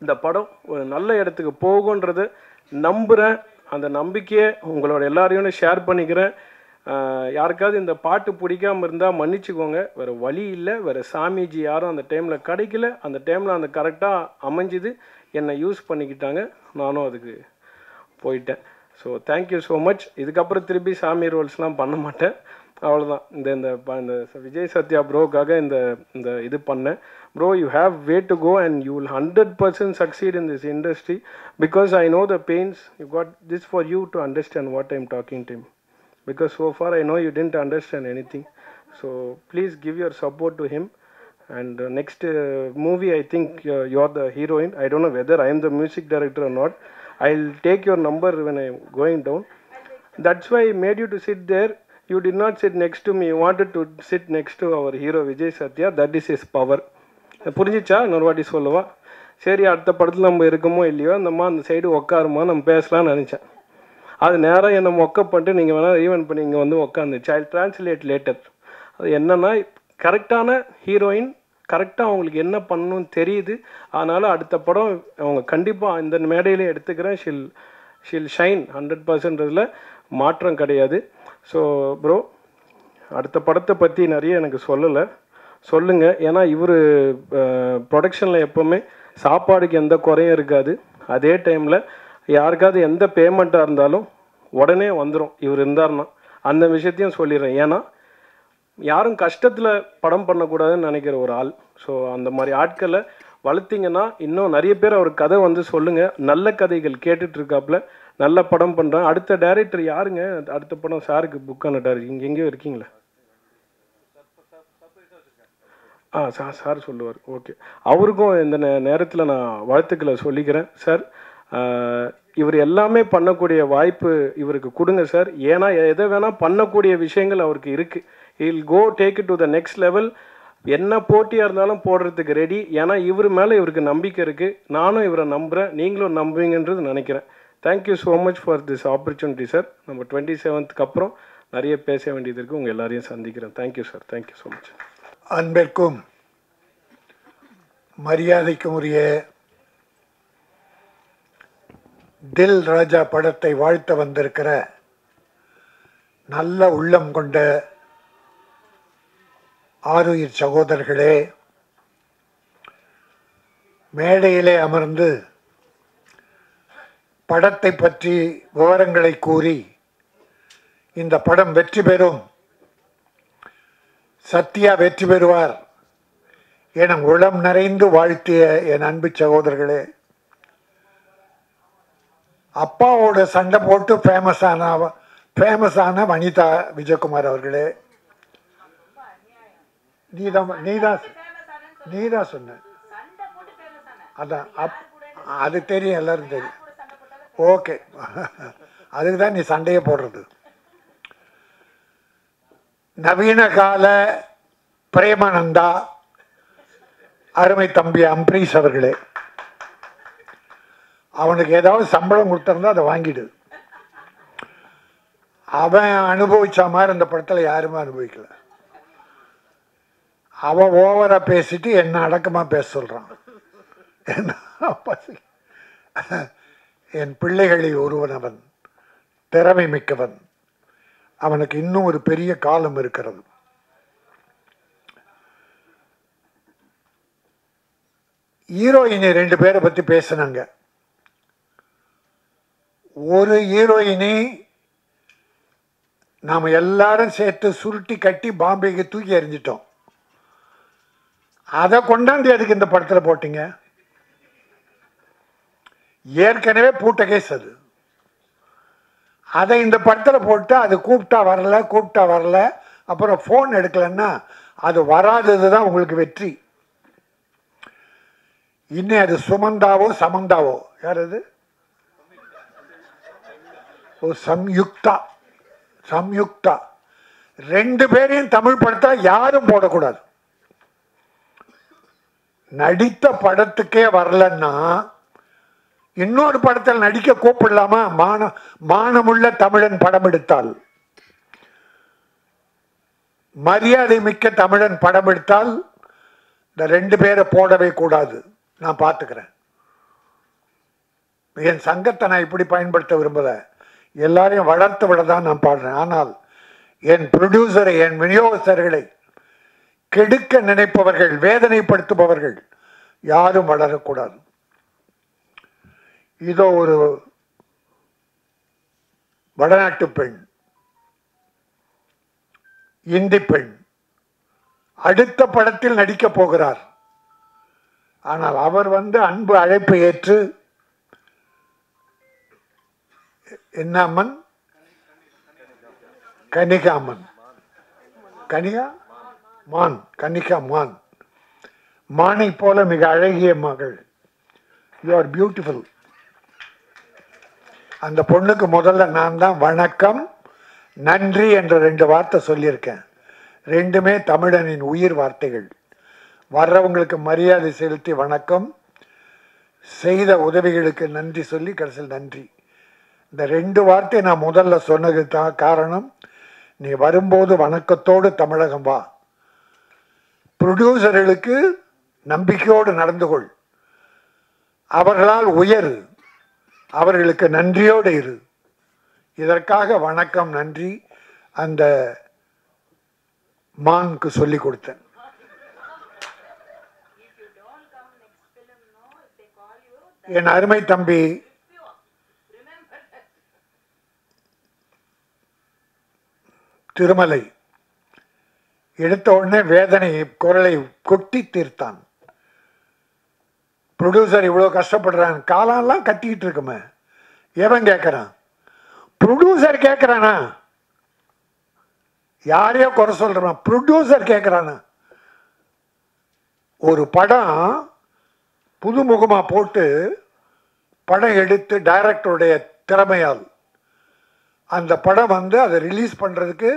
E: இந்த படம் ஒரு நல்ல இடத்துக்கு போகுன்றதை நம்புகிறேன். அந்த நம்பிக்கையை உங்களோட எல்லாரையும் ஷேர் பண்ணிக்கிறேன். யாருக்காவது இந்த பாட்டு பிடிக்காமல் இருந்தால் மன்னிச்சுக்கோங்க, வேறு வழி இல்லை. வேறு சாமிஜி யாரும் அந்த டைமில் கிடைக்கல. அந்த டைமில் அந்த கரெக்டாக அமைஞ்சுது, என்னை யூஸ் பண்ணிக்கிட்டாங்க, நானும் அதுக்கு போயிட்டேன். So thank you so much. இதுக்கப்புறம் திருப்பி சாமி ரோல்ஸ்லாம் பண்ண மாட்டேன், அவ்வளோதான். இந்த விஜய் சத்யா ப்ரோக்காக இந்த இது பண்ணேன். Bro, you have way to go and you will 100% succeed in this industry because I know the pains. You got this for you to understand what I'm talking to him, because so far I know you didn't understand anything. So please give your support to him. And next movie I think you're the heroine. I don't know whether I am the music director or not. I'll take your number when I'm going down. That's why I made you to sit there. You did not sit next to me. You wanted to sit next to our hero Vijay Satya. That is his power. புரிஞ்சிச்சா? இன்னொரு வாட்டி சொல்லுவா. சரி, அடுத்த படத்தில் நம்ம இருக்கமோ இல்லையோ அந்தம்மா அந்த சைடு உட்காருமா, நம்ம பேசலாம்னு நினச்சேன். அது நேரம் என்னை மொக்கப் பண்ணிட்டு நீங்கள் வேணால் ஈவென்ட் பண்ணி இங்கே வந்து உட்காந்துச்சு. ஐ டிரான்ஸ்லேட் லேட்டர். அது என்னென்னா, கரெக்டான ஹீரோயின் கரெக்டாக அவங்களுக்கு என்ன பண்ணணும்னு தெரியுது. அதனால் அடுத்த படம் அவங்க கண்டிப்பாக இந்த மேடையிலே எடுத்துக்கிறேன். Shall shine 100%. மாற்றம் கிடையாது. ஸோ ப்ரோ, அடுத்த படத்தை பற்றி நிறைய எனக்கு சொல்லலை, சொல்லுங்கள். ஏன்னா இவர் ப்ரொடக்ஷனில் எப்போவுமே சாப்பாடுக்கு எந்த குறையும் இருக்காது. அதே டைமில் யாருக்காவது எந்த பேமெண்ட்டாக இருந்தாலும் உடனே வந்துடும் இவர் இருந்தார்னா. அந்த விஷயத்தையும் சொல்லிடுறேன். ஏன்னா யாரும் கஷ்டத்தில் படம் பண்ணக்கூடாதுன்னு நினைக்கிற ஒரு ஆள். ஸோ அந்த மாதிரி ஆட்களை வளர்த்திங்கன்னா இன்னும் நிறைய பேர் அவர் கதை வந்து சொல்லுங்கள். நல்ல கதைகள் கேட்டுட்ருக்காப்புல, நல்ல படம் பண்ணுறான். அடுத்த டைரக்டர் யாருங்க? அடுத்த படம் சாருக்கு புக் ஆன டைரக்டர் இங்கே எங்கேயோ இருக்கீங்களா? சார் சொல்லுவார். ஓகே, அவருக்கும் இந்த நேரத்தில் நான் வாழ்த்துக்களை சொல்லிக்கிறேன். சார், இவர் எல்லாமே பண்ணக்கூடிய வாய்ப்பு இவருக்கு கொடுங்க சார். ஏன்னா எதை வேணால் பண்ணக்கூடிய விஷயங்கள் அவருக்கு இருக்குது. He'll go take it to the next level. என்ன போட்டியாக இருந்தாலும் போடுறதுக்கு ரெடி. ஏன்னா இவர் மேலே இவருக்கு நம்பிக்கை இருக்குது. நானும் இவரை நம்புகிறேன், நீங்களும் நம்புவீங்கன்றது நினைக்கிறேன். Thank you so much for this opportunity sir. நம்ம 27th அப்புறம் நிறைய பேச வேண்டியது இருக்குது. உங்கள் எல்லாரையும் சந்திக்கிறேன். Thank you sir. Thank you so much.
F: அன்பிற்கும் மரியாதைக்கும் உரிய தில் ராஜா படத்தை வாழ்த்த வந்திருக்கிற நல்ல உள்ளம் கொண்ட ஆருயிர் சகோதரர்களே, மேடையிலே அமர்ந்து படத்தை பற்றி விவரங்களை கூறி இந்த படம் வெற்றி பெறும், சத்யா வெற்றி பெறுவார் என உளம் நிறைந்து வாழ்த்திய என் அன்பு சகோதரர்களே, அப்பாவோட சண்டை போட்டு ஃபேமஸான வனிதா விஜயகுமார் அவர்களே, நீதான் சொன்ன. அதான் அது தெரியும், எல்லாரும் தெரியும். ஓகே, அதுக்கு தான் நீ சண்டையை போடுறது. நவீன கால பிரேமானந்தா, அருமை தம்பி அம்பரீஷ் அவர்களே, அவனுக்கு ஏதாவது சம்பளம் கொடுத்திருந்தா அதை வாங்கிடு. அவன் அனுபவிச்ச மாதிரி இந்த படத்தில் யாருமே அனுபவிக்கல. அவன் ஓவரா பேசிட்டு என்ன அடக்கமா பேச சொல்றான். என் பிள்ளைகளில் ஒருவன் அவன், திறமை மிக்கவன். அவனுக்கு இன்னும் ஒரு பெரிய காலம் இருக்கிறது. ஹீரோயினி 2 பேரை பத்தி பேசினாங்க. ஒரு ஹீரோயினி நாம எல்லாரும் சேர்த்து சுருட்டி கட்டி பாம்பேக்கு தூக்கி எறிஞ்சிட்டோம். அதை கொண்டாந்து அதுக்கு இந்த படத்தில் போட்டீங்க. ஏற்கனவே பூட்ட கேஸ் அது. அதை இந்த படத்தில் போட்டு அது கூப்பிட்டா வரல, அப்புறம் ஃபோன் எடுக்கலன்னா அது வராதது தான் உங்களுக்கு வெற்றி. இன்னும் அது சுமந்தாவோ சமந்தாவோ, யார் அது? சம்யுக்தா. 2 பேரையும் தமிழ் படத்தை யாரும் போடக்கூடாது. நடித்த படத்துக்கே வரலன்னா இன்னொரு படத்தில் நடிக்க கூப்பிடலாமா? மானமுள்ள தமிழன் படம் எடுத்தால், மரியாதை மிக்க தமிழன் படம் எடுத்தால் இந்த 2 பேரை போடவே கூடாது. நான் பார்த்துக்கிறேன். என் சங்கத்தை நான் இப்படி பயன்படுத்த விரும்பல. எல்லாரையும் வளர்த்து விட தான் நான் பாடுறேன். ஆனால் என் ப்ரொடியூசரை, என் விநியோகஸ்தர்களை கெடுக்க நினைப்பவர்கள், வேதனைப்படுத்துபவர்கள் யாரும் வளரக்கூடாது. இதோ ஒரு வடநாட்டு பெண், இந்தி பெண் அடுத்த படத்தில் நடிக்க போகிறார். ஆனால் அவர் அன்பு அழைப்பு ஏற்று, என்ன அம்மன்? கனிகாமன். கனிகா மான். மானை போல மிக அழகிய மகள். You are beautiful. அந்த பொண்ணுக்கு முதல்ல நான் தான் வணக்கம் நன்றி என்ற 2 வார்த்தை சொல்லியிருக்கேன். ரெண்டுமே தமிழனின் உயிர் வார்த்தைகள். வர்றவங்களுக்கு மரியாதை செலுத்தி வணக்கம், செய்த உதவிகளுக்கு நன்றி சொல்லி கடைசியில் நன்றி. இந்த 2 வார்த்தை நான் முதல்ல சொன்னது தான் காரணம். நீ வரும்போது வணக்கத்தோடு தமிழகம் வா. ப்ரொடியூசர்களுக்கு நம்பிக்கையோடு நடந்து கொள். அவர்களால் உயரு, அவர்களுக்கு நன்றியோடு இரு. இதற்காக வணக்கம் நன்றி அந்த மானுக்கு சொல்லி கொடுத்தேன். என் அருமை தம்பி திருமலை எடுத்த உடனே வேதனை குரலை கொட்டி தீர்த்தான். ப்ரொடியூசர் இவ்வளோ கஷ்டப்படுறான், காலெல்லாம் கட்டிக்கிட்டு இருக்குமே, எவன் கேட்குறான்? ப்ரொடியூசர் கேட்குறானா? யாரையோ குறை சொல்றான், ப்ரொடியூசர் கேட்குறானா? ஒரு படம் புதுமுகமாக போட்டு படம் எடுத்து டைரக்டருடைய திறமையால் அந்த படம் அதை ரிலீஸ் பண்ணுறதுக்கு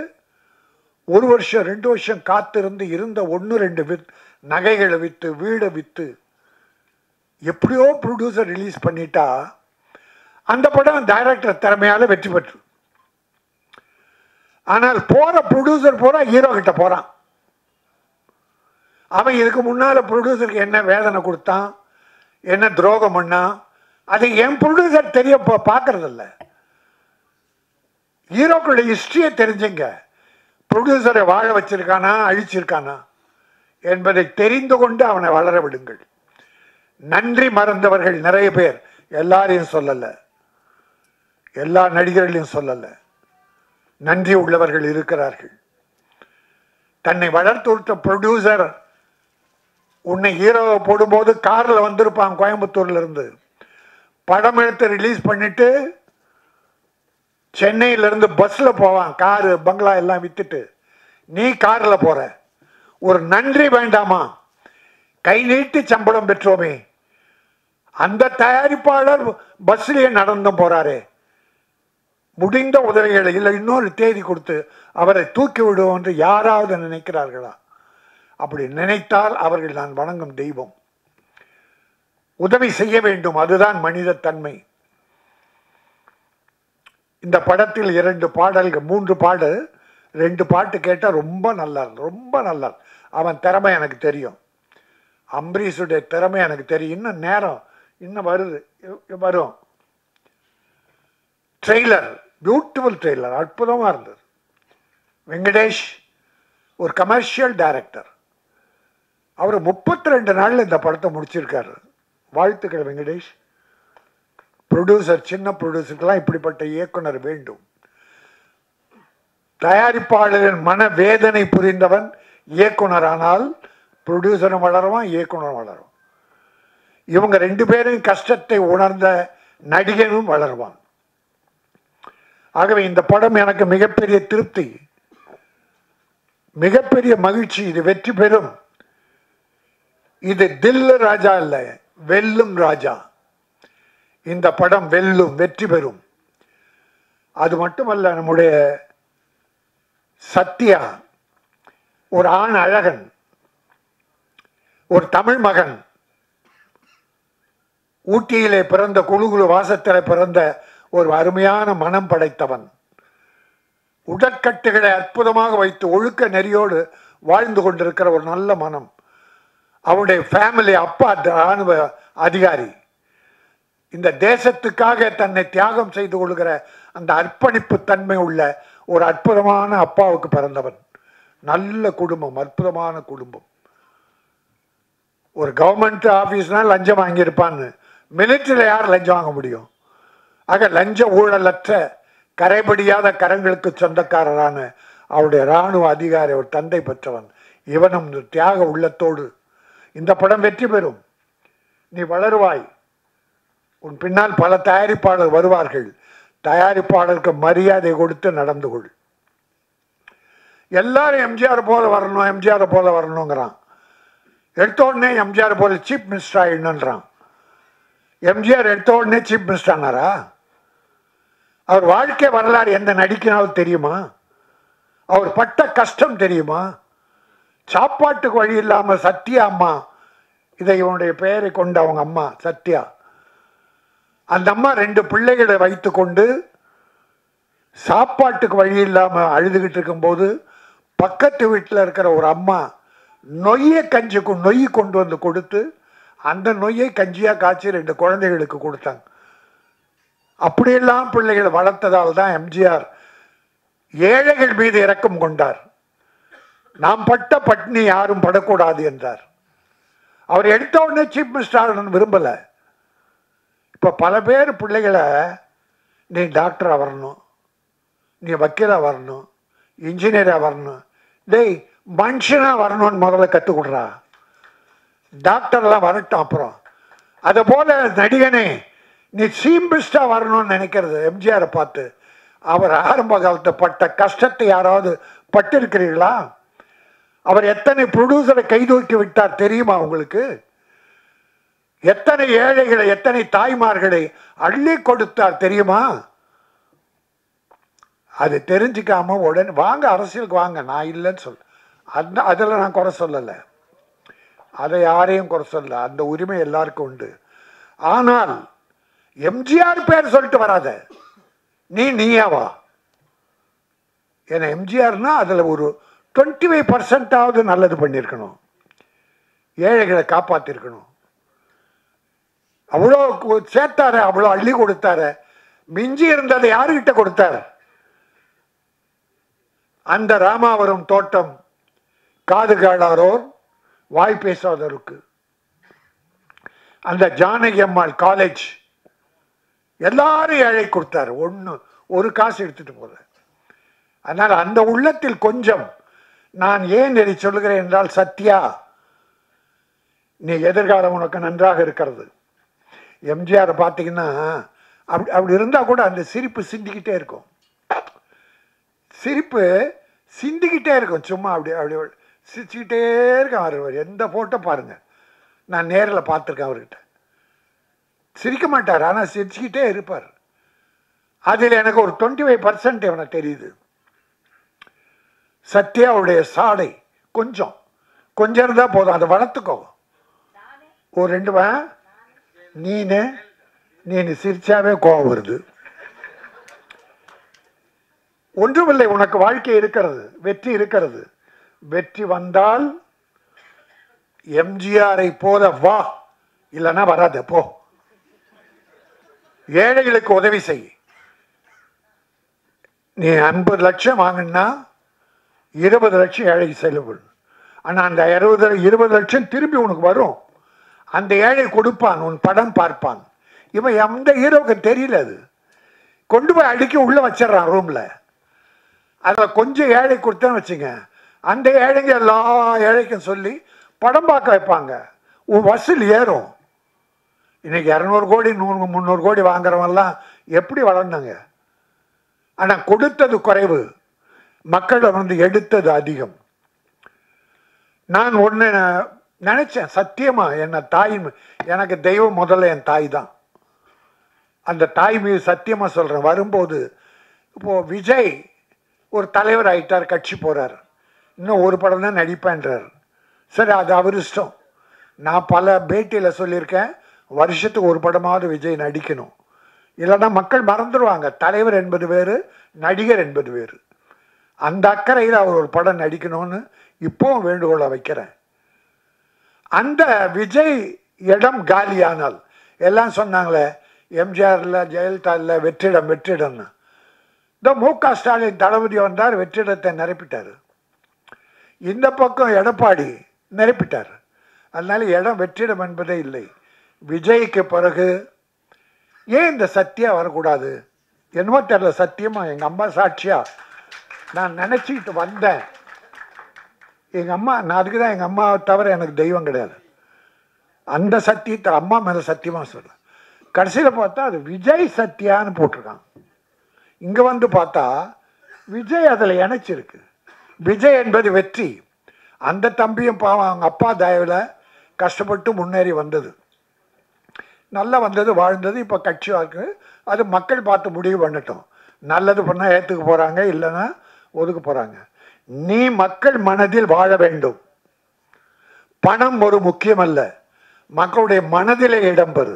F: 1 வருஷம் 2 வருஷம் காத்திருந்து இருந்த 1-2 நகைகளை விற்று வீடை விற்று எப்படியோ ப்ரொடியூசர் ரிலீஸ் பண்ணிட்டா அந்த படம் டைரக்டர் திறமையால் வெற்றி பெற்று. ஆனால் போகிற ப்ரொடியூசர் ஹீரோ கிட்ட போகிறான். அவன் இதுக்கு முன்னால் ப்ரொடியூசருக்கு என்ன வேதனை கொடுத்தான், என்ன துரோகம் பண்ணான், அது என் ப்ரொடியூசர் தெரிய பார்க்கறதில்ல. ஹீரோக்களுடைய ஹிஸ்டரியை தெரிஞ்சுங்க. ப்ரொடியூசரை வாழ வச்சிருக்கானா அழிச்சிருக்கானா என்பதை தெரிந்து கொண்டு அவனை வளர விடுங்கள். நன்றி மறந்தவர்கள் நிறைய பேர், எல்லாரையும் சொல்லலை, எல்லா நடிகர்களையும் சொல்லலை, நன்றி உள்ளவர்கள் இருக்கிறார்கள். தன்னை வளர்த்து விட்ட ப்ரொடியூசர் உன்னை ஹீரோவை போடும்போது காரில் வந்திருப்பான் கோயம்புத்தூர்ல இருந்து, படம் எடுத்து ரிலீஸ் பண்ணிட்டு சென்னையிலிருந்து பஸ்ஸில் போவான், காரு பங்களா எல்லாம் வித்துட்டு. நீ காரில் போற, ஒரு நன்றி வேண்டாமா? கை நீட்டி சம்பளம் பெற்றோமே, அந்த தயாரிப்பாளர் பஸ்லேயே நடந்தும் போறாரே, முடிந்த உதவிகளை இல்லை இன்னொரு தேதி கொடுத்து அவரை தூக்கி விடுவோம் என்று யாராவது நினைக்கிறார்களா? அப்படி நினைத்தால் அவர்கள் நான் வணங்கும் தெய்வம். உதவி செய்ய வேண்டும், அதுதான் மனித தன்மை. இந்த படத்தில் 2 பாடல்கள் 3 பாடு 2 பாட்டு கேட்டால் ரொம்ப நல்லா, ரொம்ப நல்லா. அவன் திறமை எனக்கு தெரியும், அம்பரீஷுடைய திறமை எனக்கு தெரியும். இன்னும் நேரம் இன்னும் வருது, வரும். ட்ரெய்லர், பியூட்டிஃபுல் ட்ரெய்லர், அற்புதமாக இருந்தது. வெங்கடேஷ் ஒரு கமர்ஷியல் டைரக்டர், அவர் 32 நாளில் இந்த படத்தை முடிச்சிருக்காரு. வாழ்த்துக்கள் வெங்கடேஷ். ப்ரொடியூசர், சின்ன ப்ரொடியூசருக்கெல்லாம் இப்படிப்பட்ட இயக்குனர் வேண்டும். தயாரிப்பாளரின் மன வேதனை புரிந்தவன் இயக்குனர் ஆனால் ப்ரொடியூசரும் வளருவான், இயக்குனரும் வளரும். இவங்க 2 பேரும் கஷ்டத்தை உணர்ந்த நடிகனும் வளருவான். ஆகவே இந்த படம் எனக்கு மிகப்பெரிய திருப்தி, மிகப்பெரிய மகிழ்ச்சி. இது வெற்றி பெறும். இது தில்லு ராஜா இல்ல, வெல்லும் ராஜா. இந்த படம் வெல்லும், வெற்றி பெறும். அது மட்டுமல்ல, நம்முடைய சத்யா ஒரு ஆண் அழகன், ஒரு தமிழ் மகன், ஊட்டியிலே பிறந்த குழுகுழு வாசத்தில் பிறந்த ஒரு அருமையான மனம் படைத்தவன். உடற்கட்டுகளை அற்புதமாக வைத்து ஒழுக்க நெறியோடு வாழ்ந்து கொண்டிருக்கிற ஒரு நல்ல மனம். அவனுடைய ஃபேமிலி, அப்பா ராணுவ அதிகாரி. இந்த தேசத்துக்காக தன்னை தியாகம் செய்து கொள்கிற அந்த அர்ப்பணிப்பு தன்மை உள்ள ஒரு அற்புதமான அப்பாவுக்கு பிறந்தவன். நல்ல குடும்பம், அற்புதமான குடும்பம். ஒரு கவர்மெண்ட் ஆஃபீஸ்னால் லஞ்சம் வாங்கியிருப்பான்னு, மிலிட்டரியில் யார் லஞ்சம் வாங்க முடியும்? ஆக லஞ்ச ஊழலற்ற கரைபடியாத கரங்களுக்கு சொந்தக்காரரான அவருடைய இராணுவ அதிகாரி, ஒரு தந்தை பெற்றவன். இவனும் தியாக உள்ளத்தோடு இந்த படம் வெற்றி பெறும். நீ வளருவாய். உன் பின்னால் பல தயாரிப்பாளர் வருவார்கள். தயாரிப்பாளருக்கு மரியாதை கொடுத்து நடந்து கொள். எல்லாரும் எம்ஜிஆர் போல வரணும், எம்ஜிஆர் போல வரணுங்கிறான். எடுத்த உடனே எம்ஜிஆர் போல சீஃப் மினிஸ்டர் ஆயிடணுன்றான். எம்ஜிஆர் எடுத்த உடனே சீஃப் மினிஸ்டர் ஆனாரா? அவர் வாழ்க்கை வரலாறு எந்த நடிக்கினாலும் தெரியுமா? அவர் பட்ட கஷ்டம் தெரியுமா? சாப்பாட்டுக்கு வழி இல்லாமல் சத்யா அம்மா, இதை இவனுடைய பெயரை கொண்ட அவங்க அம்மா சத்யா, அந்த அம்மா 2 பிள்ளைகளை வைத்து கொண்டு சாப்பாட்டுக்கு வழி இல்லாமல் அழுதுகிட்டு இருக்கும்போது பக்கத்து வீட்டில் இருக்கிற ஒரு அம்மா நொய்யை நொய் கொண்டு வந்து கொடுத்து அந்த நொய்யை கஞ்சியாக காய்ச்சி 2 குழந்தைகளுக்கு கொடுத்தாங்க. அப்படியெல்லாம் பிள்ளைகளை வளர்த்ததால் தான் எம்ஜிஆர் ஏழைகள் மீது இரக்கம் கொண்டார். நாம் பட்ட பட்னி யாரும் படக்கூடாது என்றார். அவர் எடுத்த உடனே சீஃப் மினிஸ்டர் விரும்பலை. இப்போ பல பேர் பிள்ளைகளை நீ டாக்டராக வரணும், நீ வக்கீலாக வரணும், இன்ஜினியராக வரணும், டேய் மனுஷனாக வரணும்னு முதல்ல கற்றுக் கொடுறா, டாக்டர்லாம் வரட்டும் அப்புறம். அதை போல நடிகனே நீ சீஃப் மினிஸ்டராக வரணும்னு நினைக்கிறது எம்ஜிஆரை பார்த்து. அவர் ஆரம்ப காலத்தை பட்ட கஷ்டத்தை யாராவது பட்டிருக்கிறீர்களா? அவர் எத்தனை ப்ரொடியூசரை கைதூக்கி விட்டார் தெரியுமா உங்களுக்கு? எத்தனை ஏழைகளை, எத்தனை தாய்மார்களை அள்ளி கொடுத்தார் தெரியுமா? அது தெரிஞ்சுக்காம உடனே வாங்க அரசியலுக்கு வாங்க, நான் இல்லைன்னு சொல்ல, அதில் நான் குறை சொல்லலை, அதை யாரையும் குறை சொல்ல, அந்த உரிமை எல்லாருக்கும் உண்டு. ஆனால் எம்ஜிஆர் பேர் சொல்லிட்டு வராத, நீயாவா? ஏன்னா எம்ஜிஆர்னா அதில் ஒரு 25% நல்லது பண்ணியிருக்கணும், ஏழைகளை காப்பாற்றிருக்கணும். அவ்வளோ சேர்த்தார, அவ்வளோ அள்ளி கொடுத்தாரு. மிஞ்சி இருந்ததை யாருக்கிட்ட கொடுத்தார்? அந்த ராமாவரம் தோட்டம், காது கேளாரோர் வாய் பேசாதோருக்கு, அந்த ஜானகி அம்மாள் காலேஜ், எல்லாரும் ஏழை கொடுத்தாரு. ஒரு காசு எடுத்துட்டு போல. அதனால் அந்த உள்ளத்தில் கொஞ்சம், நான் ஏன் இதை சொல்லுகிறேன் என்றால், சத்யா நீ எதிர்காலம் உனக்கு நன்றாக இருக்கிறது. எம்ஜிஆர் பார்த்தீங்கன்னா அப்படி இருந்தால் கூட அந்த சிரிப்பு சிந்திக்கிட்டே இருக்கும், சிரிப்பு சிந்திக்கிட்டே இருக்கும். சும்மா அப்படி சிரிச்சுக்கிட்டே இருக்கான் அவர். எந்த ஃபோட்டோ பாருங்கள், நான் நேரில் பார்த்துருக்கேன் அவர்கிட்ட. சிரிக்க மாட்டார், ஆனால் சிரிச்சுக்கிட்டே இருப்பார். அதில் எனக்கு ஒரு 25% எனக்கு தெரியுது. சத்யாவுடைய சாடை கொஞ்சம் இருந்தால் போதும், அதை வளர்த்துக்கோ. ஒரு 2 நீனு சிரிச்சாவே கோபம் வருது. ஒன்றுமில்லை, உனக்கு வாழ்க்கை இருக்கிறது, வெற்றி இருக்கிறது. வெற்றி வந்தால் எம்ஜிஆரை போல வா, இல்லைன்னா வராத போ. ஏழைகளுக்கு உதவி செய். நீ 50 லட்சம் வாங்கினா 20 லட்சம் ஏழைக்கு செலவு. ஆனால் அந்த 20 லட்சம் திரும்பி உனக்கு வரும். அந்த ஏழை கொடுப்பான், உன் படம் பார்ப்பான். இவன் எந்த ஹீரோவுக்கு தெரியல. அது கொண்டு போய் அடுக்கி உள்ளே வச்சிடறான் ரூமில். அதில் கொஞ்சம் ஏழை கொடுத்தேன்னு வச்சுங்க, அந்த ஏழைங்க எல்லா ஏழைக்கும் சொல்லி படம் பார்க்க வைப்பாங்க. உன் வசூல் ஏறும். இன்னைக்கு 200 கோடி 100 300 கோடி வாங்குறவங்கலாம் எப்படி வளர்ந்தாங்க? ஆனால் கொடுத்தது குறைவு, மக்களை எடுத்தது அதிகம். நான் ஒன்று நினைச்சேன், சத்தியமா எனக்கு தெய்வம் முதல்ல என் தாய் தான். அந்த தாய் மீது சத்தியமா சொல்றேன். வரும்போது இப்போ விஜய் ஒரு தலைவர் ஆயிட்டார், கட்சி போறார், இன்னும் ஒரு படம் தான் நடிப்பேன்றார். சரி, அது அவர் இஷ்டம். நான் பல பேட்டியில் சொல்லியிருக்கேன், வருஷத்துக்கு ஒரு படமாவது விஜய் நடிக்கணும், இல்லைன்னா மக்கள் மறந்துடுவாங்க. தலைவர் என்பது வேறு, நடிகர் என்பது வேறு. அந்த அக்கறையில் அவர் ஒரு படம் நடிக்கணும்னு இப்போவும் வேண்டுகோளை வைக்கிறேன். அந்த விஜய் இடம் காலியானால், எல்லாம் சொன்னாங்களே எம்ஜிஆர் இல்லை, ஜெயலலிதா இல்லை, வெற்றிடம்னு. இந்த மு.க. ஸ்டாலின் தளபதி வந்தார், வெற்றிடத்தை நிரப்பிட்டார். இந்த பக்கம் எடப்பாடி நிரப்பிட்டார். அதனால இடம் வெற்றிடம் என்பதே இல்லை. விஜய்க்கு பிறகு ஏன் இந்த சத்யா வரக்கூடாது? என்னமோ தெரியல, சத்தியமாக எங்கள் அம்மா சாட்சியா நான் நினச்சிக்கிட்டு வந்தேன். எங்கள் அம்மா, நான் அதுக்கு தான் எங்கள் அம்மாவை தவிர எனக்கு தெய்வம் கிடையாது. அந்த சத்தியத்தை அம்மா மேலே சத்தியமாக சொல்ல. கடைசியில் பார்த்தா அது விஜய் சத்யான்னு போட்டிருக்காங்க. இங்கே வந்து பார்த்தா விஜய் அதில் இணைச்சிருக்கு. விஜய் என்பது வெற்றி. அந்த தம்பியும் பாவம் அவங்க அப்பா தயவில் கஷ்டப்பட்டு முன்னேறி வந்தது, நல்லா வந்தது, வாழ்ந்தது. இப்போ கட்சி வாக்கு அது மக்கள் பார்த்து முடிவு பண்ணட்டும். நல்லது பண்ணால் ஏற்றுக்க போகிறாங்க, இல்லைன்னா ஒதுக்க போகிறாங்க. நீ மக்கள் மனதில் வாழ வேண்டும். பணம் ஒரு முக்கியமல்ல, மக்களுடைய மனதிலே இடம்பெறு.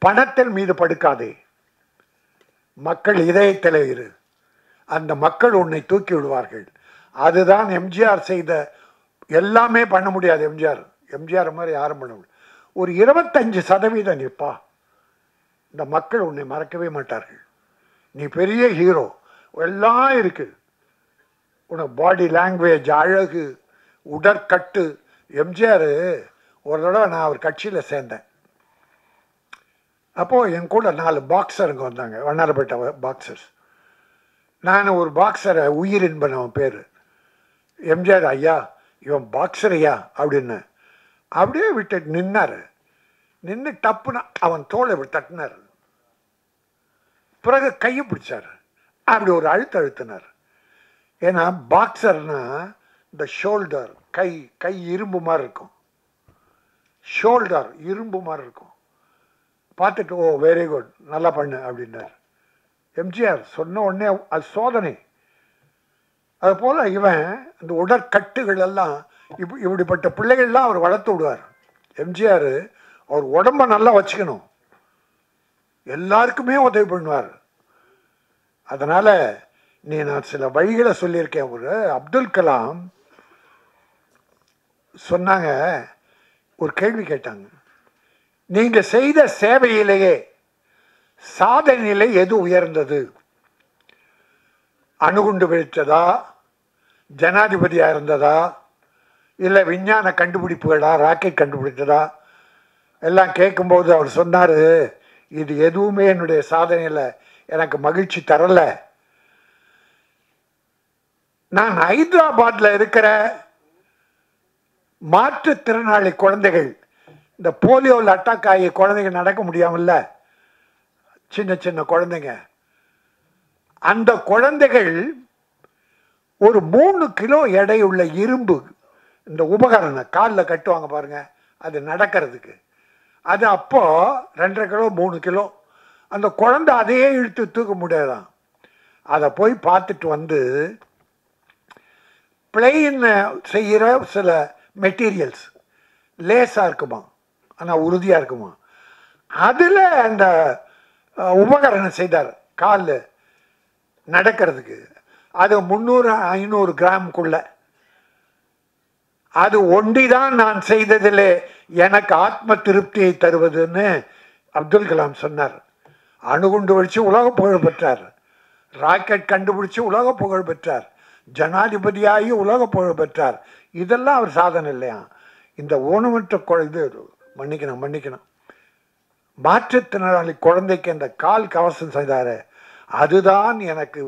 F: பணத்தின் மீது படுக்காதே, மக்கள் இதயத்தில் இரு. அந்த மக்கள் உன்னை தூக்கி விடுவார்கள். அதுதான் எம்ஜிஆர் செய்த. எல்லாமே பண்ண முடியாது எம்ஜிஆர் மாதிரி யாரும் பண்ண முடியாது. ஒரு 25% நிற்பா, இந்த மக்கள் உன்னை மறக்கவே மாட்டார்கள். நீ பெரிய ஹீரோ, எல்லாம் இருக்கு. உனக்கு பாடி லாங்குவேஜ், அழகு, உடற்கட்டு. எம்ஜிஆர் ஒரு தடவை நான் அவர் கட்சியில் சேர்ந்தேன். அப்போது என் கூட 4 பாக்ஸருங்க வந்தாங்க, வண்ணாரப்பேட்டை பாக்ஸர்ஸ். நான் ஒரு பாக்ஸரை உயிரின்பன், அவன் பேர். எம்ஜிஆர், ஐயா இவன் பாக்ஸர் ஐயா அப்படின்னு அப்படியே விட்டு நின்னார். நின்று டப்புனா அவன் தோலை இப்படி தட்டினார். பிறகு கையை பிடிச்சார், அப்படி ஒரு அழுத்தினார். ஏன்னா பாக்ஸர்னா இந்த ஷோல்டர், கை இரும்பு மாதிரி இருக்கும், ஷோல்டர் இரும்பு மாதிரி இருக்கும். பார்த்துட்டு ஓ வெரி குட், நல்லா பண்ணு அப்படின்னார். எம்ஜிஆர் சொன்ன உடனே அது சோதனை. அதுபோல் இவன் இந்த உடற்கட்டுகள் எல்லாம் இப்படிப்பட்ட பிள்ளைகள்லாம் அவர் வளர்த்து விடுவார். எம்ஜிஆர் அவர் உடம்பை நல்லா வச்சுக்கணும், எல்லாருக்குமே உதவி பண்ணுவார். அதனால் நான் சில வழிகளை சொல்லியிருக்கேன். ஒரு அப்துல் கலாம் சொன்னாங்க, ஒரு கேள்வி கேட்டாங்க, நீங்கள் செய்த சேவையிலேயே சாதனையிலே எது உயர்ந்தது? அணுகுண்டு வெடித்ததா, ஜனாதிபதியாக இருந்ததா, இல்லை விஞ்ஞான கண்டுபிடிப்புகளா, ராக்கெட் கண்டுபிடித்ததா? எல்லாம் கேட்கும்போது அவர் சொன்னார், இது எதுவுமே என்னுடைய சாதனையில் எனக்கு மகிழ்ச்சி தரலை. நான் ஹைதராபாத்தில் இருக்கிற மாற்றுத்திறனாளி குழந்தைகள், இந்த போலியோவில் அட்டாக் ஆகி குழந்தைங்க நடக்க முடியாமல்ல, சின்ன சின்ன குழந்தைங்க, அந்த குழந்தைகள் ஒரு 3 கிலோ எடையுள்ள இரும்பு இந்த உபகரணம் காலில் கட்டுவாங்க பாருங்க, அது நடக்கிறதுக்கு. அது அப்போ 2.5 கிலோ 3 கிலோ. அந்த குழந்தை அதையே இழுத்து தூக்க முடியாதான். அதை போய் பார்த்துட்டு வந்து பிளெயின் செய்கிற சில மெட்டீரியல்ஸ் லேஸாக இருக்குமா, ஆனால் உறுதியாக இருக்குமா, அதில் அந்த உபகரணம் செய்தார் காலில் நடக்கிறதுக்கு. அது 300-500 கிராமுக்குள்ள. அது ஒண்டிதான் நான் செய்ததில் எனக்கு ஆத்ம திருப்தியை தருவதுன்னு அப்துல் கலாம் சொன்னார். அணுகுண்டு வெடிச்சு உலக புகழ் பெற்றார், ராக்கெட் கண்டுபிடிச்சு உலக புகழ் பெற்றார், ஜனாதிபதியாகி உலக புகழ் பெற்றார். இதெல்லாம் அவர் சாதனை இல்லையா? இந்த ஊனமற்ற இது மன்னிக்கணும் மாற்றுத்திறனாளி குழந்தைக்கு அந்த கால் கவசம் செய்தாரு, அதுதான் எனக்கு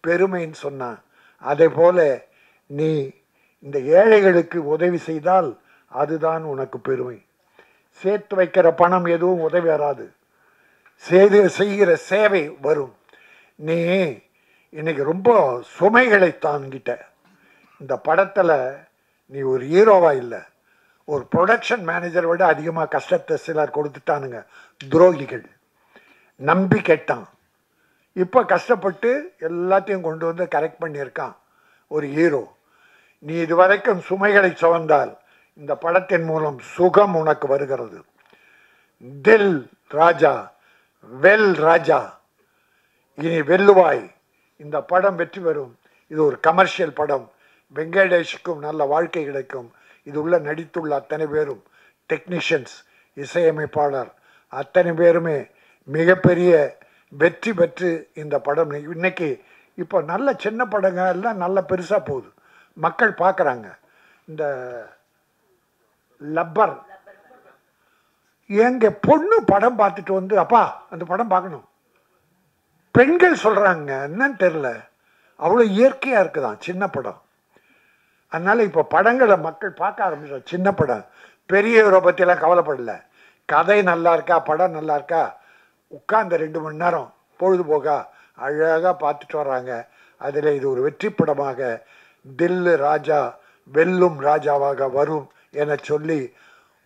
F: பெருமைன்னு சொன்னான். அதே போல நீ இந்த ஏழைகளுக்கு உதவி செய்தால் அதுதான் உனக்கு பெருமை. சேர்த்து வைக்கிற பணம் எதுவும் உதவி வராது, செய்கிற சேவை வரும். நீ இன்னைக்கு ரொம்ப சுமைகளை தாங்கிட்ட. இந்த படத்தில் நீ ஒரு ஹீரோவா இல்லை, ஒரு ப்ரொடக்ஷன் மேனேஜரை விட அதிகமாக கஷ்டத்தை சிலர் கொடுத்துட்டானுங்க. துரோகிகள் நம்பி கேட்டான், இப்போ கஷ்டப்பட்டு எல்லாத்தையும் கொண்டு வந்து கரெக்ட் பண்ணியிருக்கான் ஒரு ஹீரோ. நீ இதுவரைக்கும் சுமைகளை சுமந்தால் இந்த படத்தின் மூலம் சுகம் உனக்கு வருகிறது. தில் ராஜா, வெல் ராஜா, இனி வெல்லுவாய். இந்த படம் வெற்றி பெறும். இது ஒரு கமர்ஷியல் படம். வெங்கடேஷுக்கும் நல்ல வாழ்க்கை கிடைக்கும். இது உள்ள நடித்துள்ள அத்தனை பேரும், டெக்னீஷியன்ஸ், இசையமைப்பாளர் அத்தனை பேருமே மிகப்பெரிய வெற்றி பெற்று இந்த படம் இன்னைக்கு இப்போ நல்ல சின்ன படங்க எல்லாம் நல்ல பெருசாக போகுது, மக்கள் பார்க்குறாங்க. இந்த லப்பர் எங்க பொண்ணு படம் பார்த்துட்டு வந்து, அப்பா அந்த படம் பார்க்கணும், பெண்கள் சொல்கிறாங்க, என்னன்னு தெரில, அவ்வளோ இயற்கையாக இருக்குதான் சின்ன படம். அதனால் இப்போ படங்களை மக்கள் பார்க்க ஆரம்பிச்சோம். சின்ன படம், பெரியவரை பற்றியெல்லாம் கவலைப்படலை. கதை நல்லா இருக்கா, படம் நல்லா இருக்கா, உட்கார்ந்த 2 மணி நேரம் பொழுதுபோக்கா அழகாக பார்த்துட்டு வர்றாங்க. அதில் இது ஒரு வெற்றி படமாக தில்லு ராஜா வெல்லும் ராஜாவாக வரும் என சொல்லி,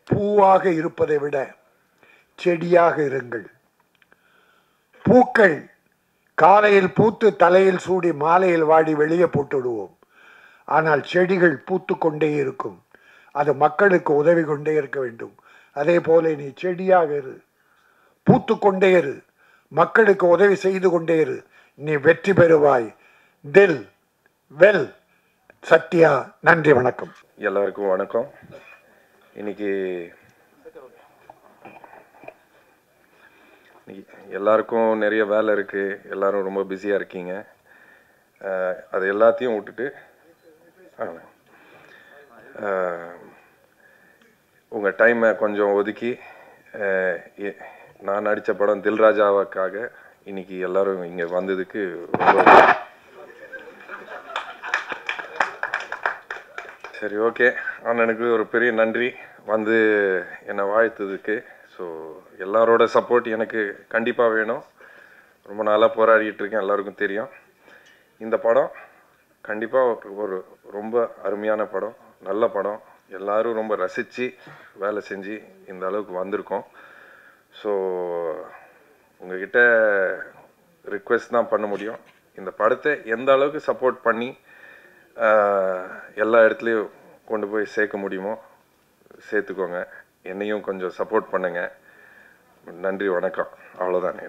F: பூவாக இருப்பதை விட செடியாக இருங்கள். பூக்கள் காலையில் பூத்து தலையில் சூடி மாலையில் வாடி வெளியே போட்டுவிடுவோம். ஆனால் செடிகள் பூத்து கொண்டே இருக்கும். அது மக்களுக்கு உதவி கொண்டே இருக்க வேண்டும். அதே போல நீ செடியாக இரு, பூத்து கொண்டே இரு, மக்களுக்கு உதவி செய்து கொண்டே இரு. நீ வெற்றி பெறுவாய். தில் வெல். சத்யா. நன்றி, வணக்கம்.
G: எல்லாருக்கும் வணக்கம். இன்னைக்கு எல்லாருக்கும் நிறைய வேலை இருக்குது, எல்லாரும் ரொம்ப பிஸியாக இருக்கீங்க. அது எல்லாத்தையும் விட்டுட்டு உங்கள் டைமை கொஞ்சம் ஒதுக்கி நான் நடித்த படம் தில்ராஜாவுக்காக இன்னைக்கு எல்லாரும் இங்கே வந்ததுக்கு ரொம்ப சரி. ஓகே, அண்ணனுக்கு ஒரு பெரிய நன்றி வந்து என்னை வாழ்த்ததுக்கு. ஸோ எல்லாரோட சப்போர்ட் எனக்கு கண்டிப்பாக வேணும். ரொம்ப நாளாக போராடிட்டு இருக்கேன், எல்லாருக்கும் தெரியும். இந்த படம் கண்டிப்பாக ஒரு ரொம்ப அருமையான படம், நல்ல படம். எல்லாரும் ரொம்ப ரசித்து வேலை செஞ்சு இந்த அளவுக்கு வந்திருக்கோம். ஸோ உங்ககிட்ட ரிக்வெஸ்ட் தான் பண்ண முடியும். இந்த படத்தை எந்த அளவுக்கு சப்போர்ட் பண்ணி எல்லா இடத்துலையும் கொண்டு போய் சேர்க்க முடியுமோ சேர்த்துக்கோங்க. என்னையும் கொஞ்சம் சப்போர்ட் பண்ணுங்கள். நன்றி, வணக்கம். அவ்வளோதான்.